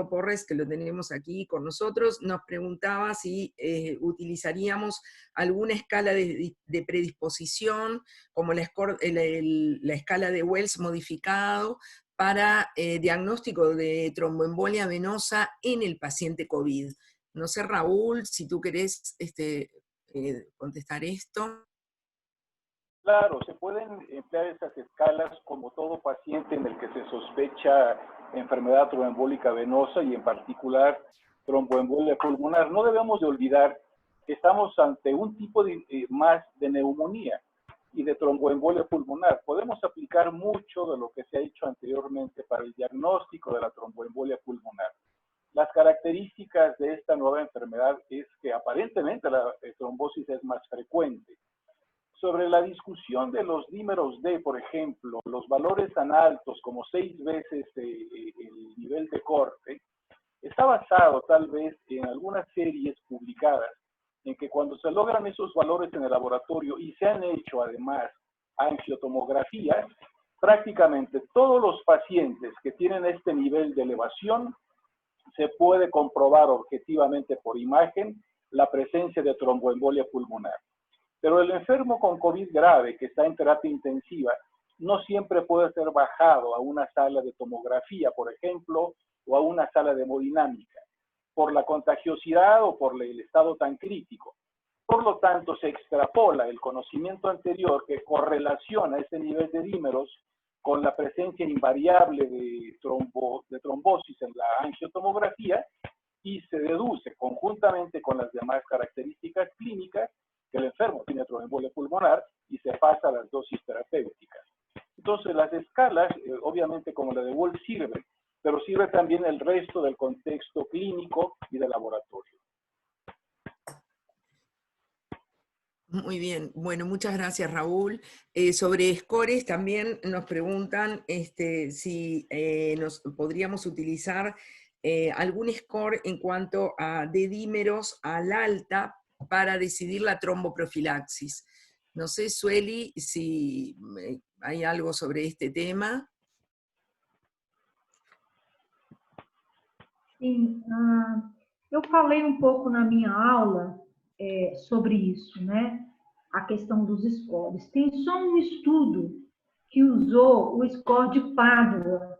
Porres, que lo tenemos aquí con nosotros, nos preguntaba si utilizaríamos alguna escala de predisposición, como la escala de Wells modificado, para diagnóstico de tromboembolia venosa en el paciente COVID. No sé, Raúl, si tú querés contestar esto. Claro, se pueden emplear esas escalas como todo paciente en el que se sospecha enfermedad tromboembólica venosa y en particular tromboembolia pulmonar. No debemos de olvidar que estamos ante un tipo más de neumonía y de tromboembolia pulmonar. Podemos aplicar mucho de lo que se ha hecho anteriormente para el diagnóstico de la tromboembolia pulmonar. Las características de esta nueva enfermedad es que aparentemente la trombosis es más frecuente. Sobre la discusión de los dímeros D, por ejemplo, los valores tan altos como 6 veces el nivel de corte, está basado tal vez en algunas series publicadas en que cuando se logran esos valores en el laboratorio y se han hecho además angiotomografías, prácticamente todos los pacientes que tienen este nivel de elevación se puede comprobar objetivamente por imagen la presencia de tromboembolia pulmonar. Pero el enfermo con COVID grave que está en terapia intensiva no siempre puede ser bajado a una sala de tomografía, por ejemplo, o a una sala de hemodinámica, por la contagiosidad o por el estado tan crítico. Por lo tanto, se extrapola el conocimiento anterior que correlaciona ese nivel de dímeros con la presencia invariable de trombosis en la angiotomografía y se deduce conjuntamente con las demás características clínicas que el enfermo tiene tromboembolia pulmonar y se pasa a las dosis terapéuticas. Entonces, las escalas, obviamente como la de Wolf sirve, pero sirve también el resto del contexto clínico y de laboratorio. Muy bien, bueno, muchas gracias Raúl. Sobre scores también nos preguntan si nos podríamos utilizar algún score en cuanto a de dímeros al alta para decidir la tromboprofilaxis. No sé, Sueli, si hay algo sobre este tema. Sim, eu falei um pouco na minha aula sobre isso, né? A questão dos scores. Tem só um estudo que usou o score de Pádua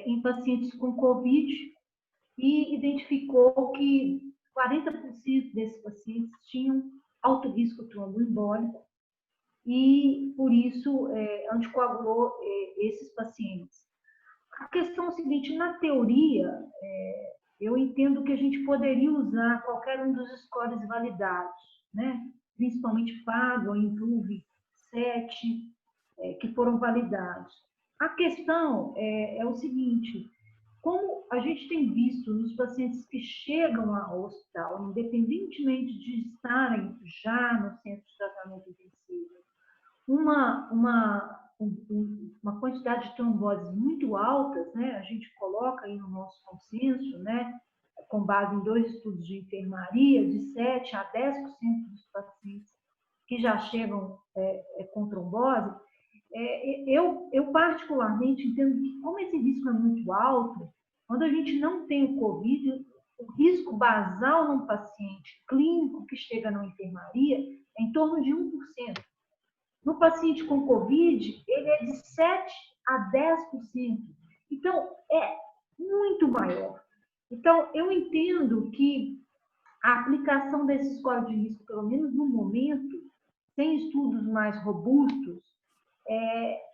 em pacientes com Covid e identificou que 40% desses pacientes tinham alto risco tromboembólico e, por isso, anticoagulou esses pacientes. A questão é a seguinte, na teoria, eu entendo que a gente poderia usar qualquer um dos scores validados, né? Principalmente Pádua, Improve 7, que foram validados. A questão é o seguinte, como a gente tem visto nos pacientes que chegam ao hospital, independentemente de estarem já no centro de tratamento intensivo, uma quantidade de tromboses muito altas, né? A gente coloca aí no nosso consenso, né? Com base em 2 estudos de enfermaria, de 7 a 10% dos pacientes que já chegam com trombose, eu particularmente entendo que, como esse risco é muito alto, quando a gente não tem o Covid, o risco basal num paciente clínico que chega na enfermaria é em torno de 1%. No paciente com Covid, ele é de 7 a 10%. Então, é muito maior. Então, eu entendo que a aplicação desse score de risco, pelo menos no momento, sem estudos mais robustos,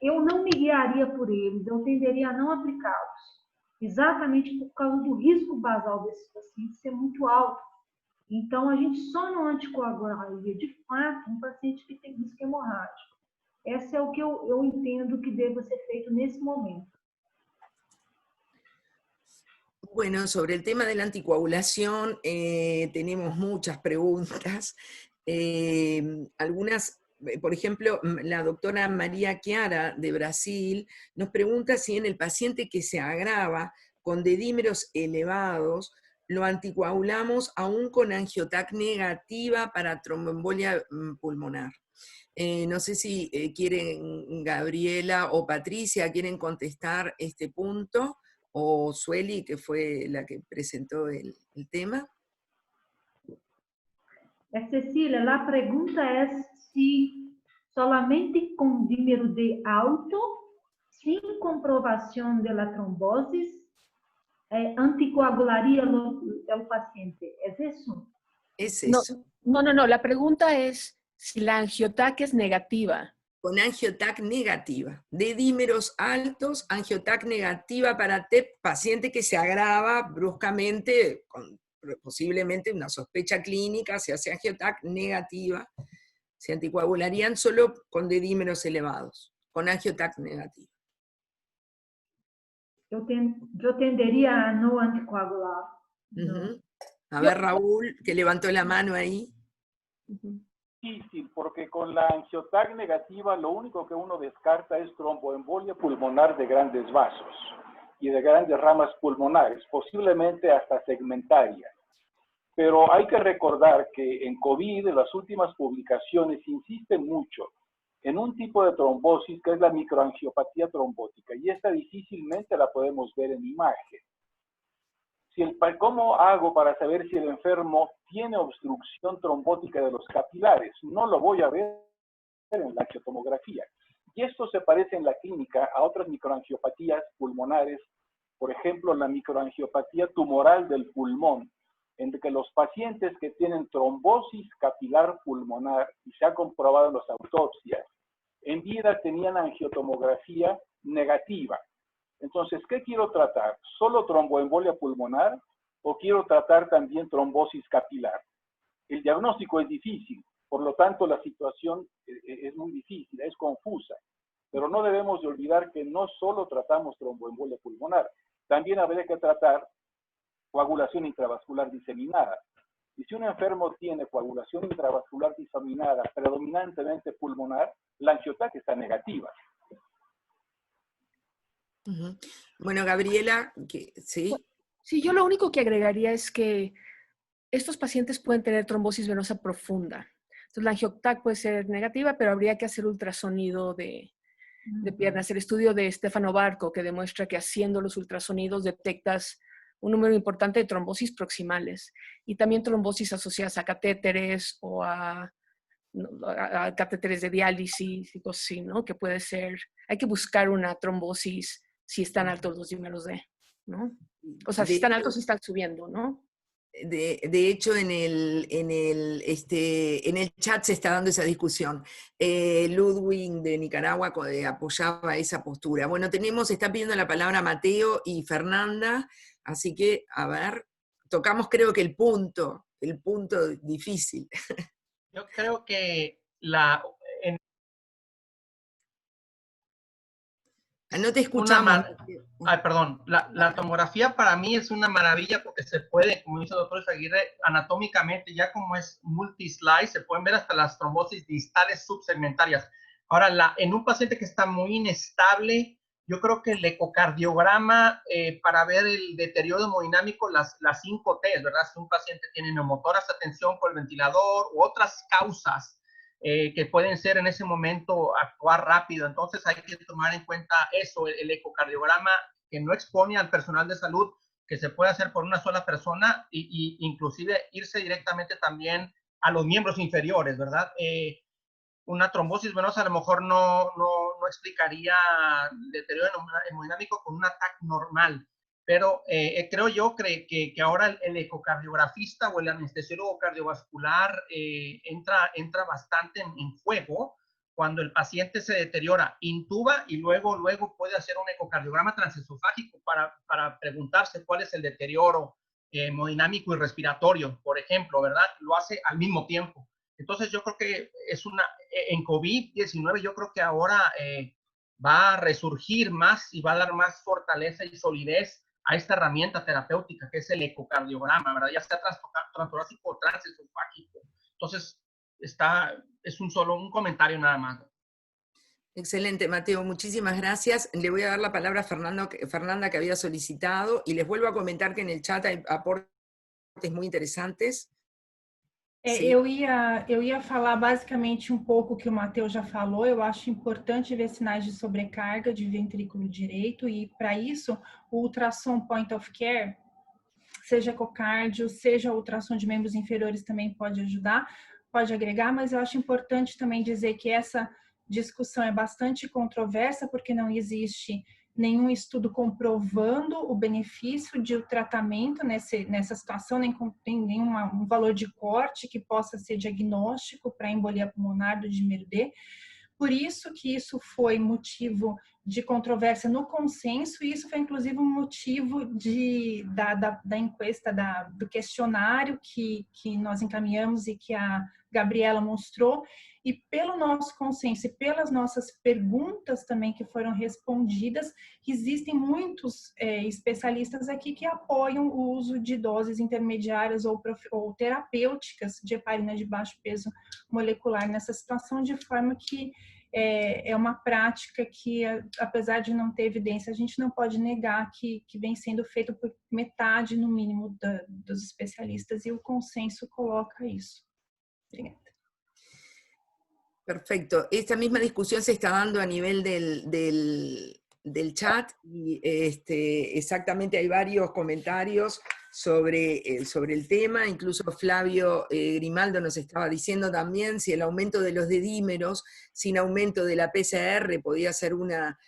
eu não me guiaria por eles, eu tenderia a não aplicá-los. Exatamente por causa do risco basal desses pacientes ser muito alto. Então, a gente só não anticoagularia, de fato, um paciente que tem risco hemorrágico. Esse é o que eu entendo que deva ser feito nesse momento. Bueno, sobre el tema de la anticoagulación tenemos muchas preguntas. Algunas, por ejemplo, la doctora María Chiara de Brasil nos pregunta si en el paciente que se agrava con dedímeros elevados, lo anticoagulamos aún con angiotac negativa para tromboembolia pulmonar. No sé si quieren Gabriela o Patricia, quieren contestar este punto, o Sueli, que fue la que presentó el tema. Cecília, a pergunta é se solamente com dímero D alto, sem comprovação da trombose, anticoagularia o paciente. ¿Es eso? Es eso. No, la pregunta es si la angiotac es negativa. Con angiotac negativa. De dímeros altos, angiotac negativa para TEP, paciente que se agrava bruscamente, con posiblemente una sospecha clínica, se hace angiotac negativa, se anticoagularían solo con dedímeros elevados, con angiotac negativa. Yo tendería a no anticoagular. No. A ver, Raúl, que levantó la mano ahí. Difícil, porque con la angiotac negativa lo único que uno descarta es tromboembolia pulmonar de grandes vasos y de grandes ramas pulmonares, posiblemente hasta segmentarias. Pero hay que recordar que en COVID, en las últimas publicaciones, insisten mucho en un tipo de trombosis que es la microangiopatía trombótica, y esta difícilmente la podemos ver en imagen. ¿Cómo hago para saber si el enfermo tiene obstrucción trombótica de los capilares? No lo voy a ver en la angiotomografía. Y esto se parece en la clínica a otras microangiopatías pulmonares, por ejemplo, la microangiopatía tumoral del pulmón, en que los pacientes que tienen trombosis capilar pulmonar, y se ha comprobado en las autopsias, en vida tenían angiotomografía negativa. Entonces, ¿qué quiero tratar? ¿Solo tromboembolia pulmonar o quiero tratar también trombosis capilar? El diagnóstico es difícil, por lo tanto la situación es muy difícil, es confusa. Pero no debemos de olvidar que no solo tratamos tromboembolia pulmonar, también habría que tratar coagulación intravascular diseminada. Y si un enfermo tiene coagulación intravascular diseminada predominantemente pulmonar, la angiotac está negativa. Bueno, Gabriela, ¿sí? Sí, yo lo único que agregaría es que estos pacientes pueden tener trombosis venosa profunda. Entonces, la angiotac puede ser negativa, pero habría que hacer ultrasonido de piernas. El estudio de Stefano Barco, que demuestra que haciendo los ultrasonidos detectas un número importante de trombosis proximales y también trombosis asociadas a catéteres o a catéteres de diálisis y cosas así, ¿no? Que puede ser, hay que buscar una trombosis si están altos los dímeros D, ¿no? O sea, si están altos, si están subiendo, ¿no? De hecho, en el chat se está dando esa discusión. Ludwig de Nicaragua apoyaba esa postura. Bueno, está pidiendo la palabra Mateo y Fernanda, así que, a ver, tocamos creo que el punto difícil. Yo creo que no te escuchamos. Perdón, la tomografía para mí es una maravilla porque se puede, como dice el doctor Aguirre, anatómicamente, ya como es multi-slice, se pueden ver hasta las trombosis distales subsegmentarias. Ahora, en un paciente que está muy inestable, yo creo que el ecocardiograma para ver el deterioro hemodinámico, las 5 T, ¿verdad? Si un paciente tiene neumotoras, atención por el ventilador u otras causas que pueden ser en ese momento actuar rápido. Entonces hay que tomar en cuenta eso, el ecocardiograma que no expone al personal de salud, que se puede hacer por una sola persona y inclusive irse directamente también a los miembros inferiores, ¿verdad? Una trombosis venosa a lo mejor no explicaría deterioro hemodinámico con un ataque normal, pero creo yo que ahora el ecocardiografista o el anestesiólogo cardiovascular entra bastante en juego cuando el paciente se deteriora, intuba y luego puede hacer un ecocardiograma transesofágico para preguntarse cuál es el deterioro hemodinámico y respiratorio, por ejemplo, ¿verdad? Lo hace al mismo tiempo. Entonces yo creo que en COVID-19 yo creo que ahora va a resurgir más y va a dar más fortaleza y solidez a esta herramienta terapéutica que es el ecocardiograma, ¿verdad? Ya sea transtorácico o transesofágico. Entonces es un comentario nada más. Excelente, Mateo, muchísimas gracias. Le voy a dar la palabra a Fernanda que había solicitado y les vuelvo a comentar que en el chat hay aportes muy interesantes. Eu ia falar basicamente um pouco o que o Matheus já falou. Eu acho importante ver sinais de sobrecarga de ventrículo direito e, para isso, o ultrassom point of care, seja ecocardio, seja ultrassom de membros inferiores também pode ajudar, pode agregar, mas eu acho importante também dizer que essa discussão é bastante controversa porque não existe nenhum estudo comprovando o benefício de tratamento nessa situação, nem tem nenhum valor de corte que possa ser diagnóstico para embolia pulmonar do dímero D. Por isso que isso foi motivo de controvérsia no consenso, e isso foi inclusive um motivo da encuesta, do questionário que nós encaminhamos e que a Gabriela mostrou, e pelo nosso consenso e pelas nossas perguntas também que foram respondidas, existem muitos especialistas aqui que apoiam o uso de doses intermediárias ou terapêuticas de heparina de baixo peso molecular nessa situação, de forma que é uma prática que, apesar de não ter evidência, a gente não pode negar que vem sendo feito por metade, no mínimo, dos especialistas, e o consenso coloca isso. Obrigada. Perfecto. Esta misma discusión se está dando a nivel del chat y exactamente hay varios comentarios sobre el tema. Incluso Flavio Grimaldo nos estaba diciendo también si el aumento de los dedímeros sin aumento de la PCR podía ser una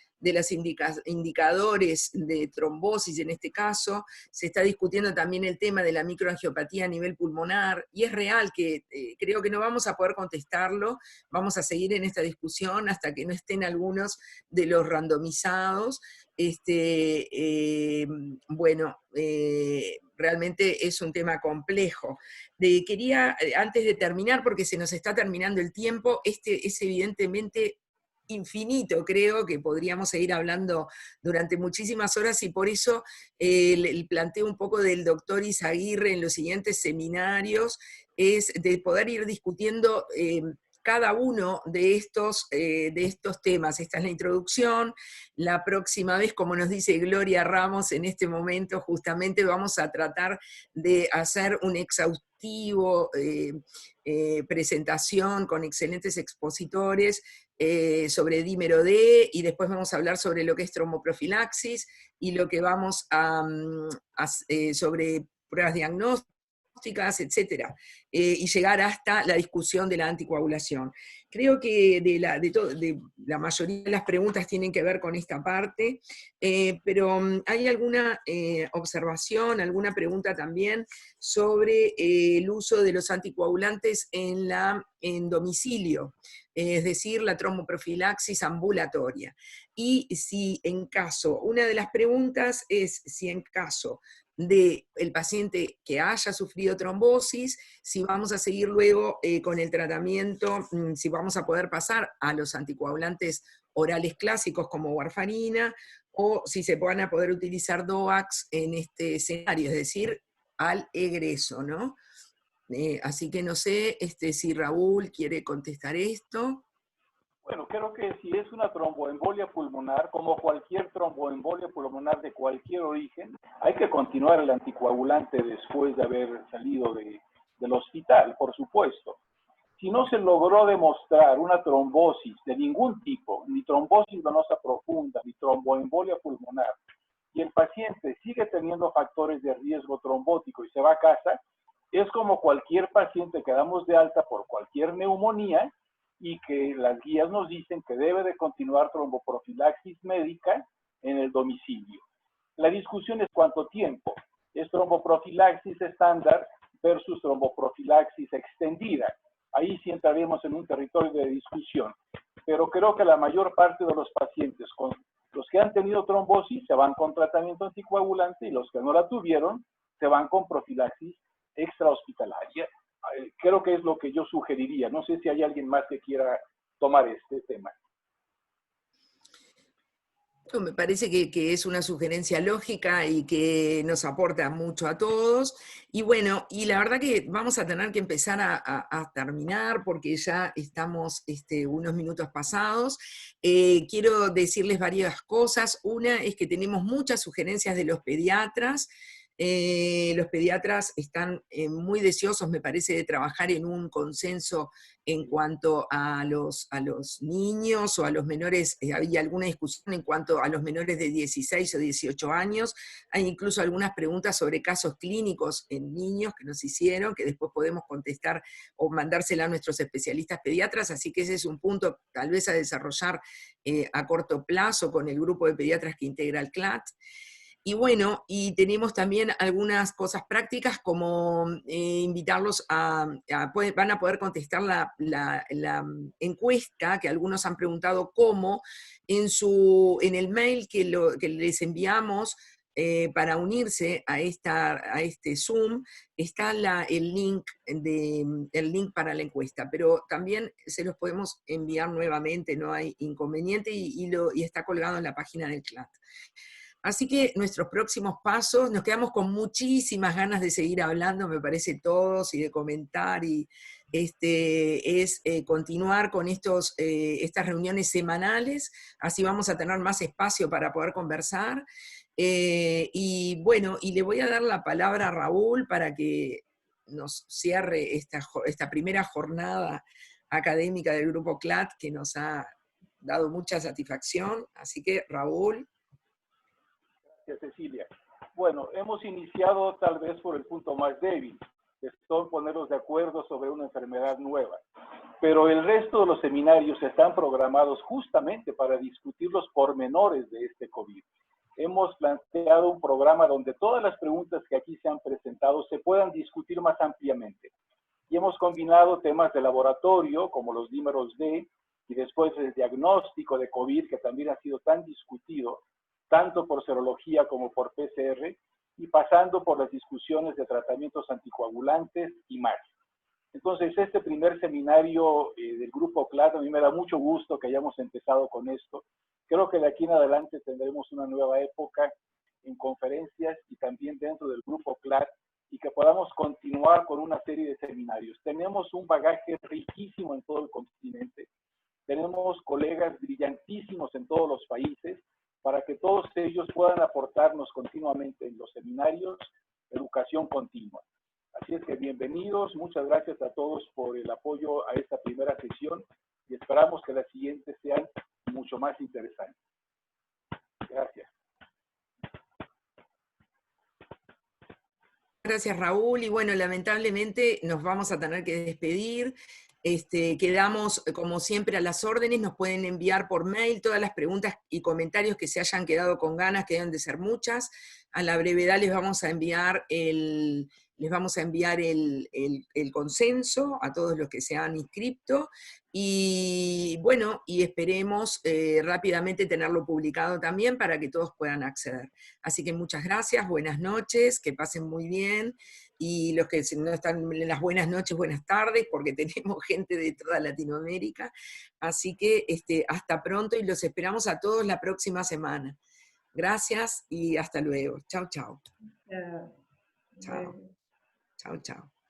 indicadores de trombosis en este caso. Se está discutiendo también el tema de la microangiopatía a nivel pulmonar, y es real que creo que no vamos a poder contestarlo, vamos a seguir en esta discusión hasta que no estén algunos de los randomizados. Realmente es un tema complejo. Quería, antes de terminar, porque se nos está terminando el tiempo, es evidentemente infinito, creo que podríamos seguir hablando durante muchísimas horas, y por eso el planteo un poco del doctor Izaguirre en los siguientes seminarios es de poder ir discutiendo cada uno de estos temas. Esta es la introducción. La próxima vez, como nos dice Gloria Ramos en este momento, justamente vamos a tratar de hacer un exhaustivo presentación con excelentes expositores sobre dímero D, y después vamos a hablar sobre lo que es tromboprofilaxis, y lo que vamos sobre pruebas diagnósticas, etcétera, y llegar hasta la discusión de la anticoagulación. Creo que la mayoría de las preguntas tienen que ver con esta parte, pero ¿hay alguna observación, alguna pregunta también sobre el uso de los anticoagulantes en domicilio? Es decir, la tromboprofilaxis ambulatoria. Y si en caso, una de las preguntas es si en caso del paciente que haya sufrido trombosis, si vamos a seguir luego con el tratamiento, si vamos a poder pasar a los anticoagulantes orales clásicos como warfarina, o si se van a poder utilizar DOACs en este escenario, es decir, al egreso, ¿no? Así que no sé si Raúl quiere contestar esto. Bueno, creo que si es una tromboembolia pulmonar, como cualquier tromboembolia pulmonar de cualquier origen, hay que continuar el anticoagulante después de haber salido del hospital, por supuesto. Si no se logró demostrar una trombosis de ningún tipo, ni trombosis venosa profunda, ni tromboembolia pulmonar, y el paciente sigue teniendo factores de riesgo trombótico y se va a casa, es como cualquier paciente que damos de alta por cualquier neumonía, y que las guías nos dicen que debe de continuar tromboprofilaxis médica en el domicilio. La discusión es cuánto tiempo. Es tromboprofilaxis estándar versus tromboprofilaxis extendida. Ahí sí entraremos en un territorio de discusión. Pero creo que la mayor parte de los pacientes, los que han tenido trombosis, se van con tratamiento anticoagulante, y los que no la tuvieron, se van con profilaxis extrahospitalaria. Creo que es lo que yo sugeriría. No sé si hay alguien más que quiera tomar este tema. Me parece que es una sugerencia lógica y que nos aporta mucho a todos. Y bueno, y la verdad que vamos a tener que empezar a terminar porque ya estamos unos minutos pasados. Quiero decirles varias cosas. Una es que tenemos muchas sugerencias de los pediatras. Los pediatras están muy deseosos, me parece, de trabajar en un consenso en cuanto a los niños o a los menores. Había alguna discusión en cuanto a los menores de 16 o 18 años. Hay incluso algunas preguntas sobre casos clínicos en niños que nos hicieron, que después podemos contestar o mandársela a nuestros especialistas pediatras, así que ese es un punto tal vez a desarrollar a corto plazo con el grupo de pediatras que integra el CLAT. Y bueno, y tenemos también algunas cosas prácticas como invitarlos van a poder contestar la encuesta, que algunos han preguntado cómo, en el mail que les enviamos para unirse a este Zoom, está el link para la encuesta, pero también se los podemos enviar nuevamente, no hay inconveniente, y está colgado en la página del CLAT. Así que nuestros próximos pasos, nos quedamos con muchísimas ganas de seguir hablando, me parece todos, y de comentar, y es continuar con estas reuniones semanales, así vamos a tener más espacio para poder conversar. Y bueno, y le voy a dar la palabra a Raúl para que nos cierre esta primera jornada académica del Grupo CLAT, que nos ha dado mucha satisfacción. Así que, Raúl. Gracias, Cecilia. Bueno, hemos iniciado tal vez por el punto más débil. que son ponerlos de acuerdo sobre una enfermedad nueva. Pero el resto de los seminarios están programados justamente para discutir los pormenores de este COVID. Hemos planteado un programa donde todas las preguntas que aquí se han presentado se puedan discutir más ampliamente. Y hemos combinado temas de laboratorio, como los dímeros D, y después el diagnóstico de COVID, que también ha sido tan discutido, tanto por serología como por PCR, y pasando por las discusiones de tratamientos anticoagulantes y más. Entonces, este primer seminario del Grupo CLAD, a mí me da mucho gusto que hayamos empezado con esto. Creo que de aquí en adelante tendremos una nueva época en conferencias y también dentro del Grupo CLAD, y que podamos continuar con una serie de seminarios. Tenemos un bagaje riquísimo en todo el continente. Tenemos colegas brillantísimos en todos los países para que todos ellos puedan aportarnos continuamente en los seminarios educación continua. Así es que bienvenidos, muchas gracias a todos por el apoyo a esta primera sesión y esperamos que las siguientes sean mucho más interesantes. Gracias. Gracias, Raúl. Y bueno, lamentablemente nos vamos a tener que despedir. Quedamos, como siempre, a las órdenes. Nos pueden enviar por mail todas las preguntas y comentarios que se hayan quedado con ganas, que deben de ser muchas. A la brevedad les vamos a enviar el consenso a todos los que se han inscrito. Y bueno, y esperemos rápidamente tenerlo publicado también para que todos puedan acceder. Así que muchas gracias, buenas noches, que pasen muy bien, y los que no están en las buenas noches, buenas tardes, porque tenemos gente de toda Latinoamérica. Así que hasta pronto y los esperamos a todos la próxima semana. Gracias y hasta luego. Chau, chau. Chao. Chao, chao.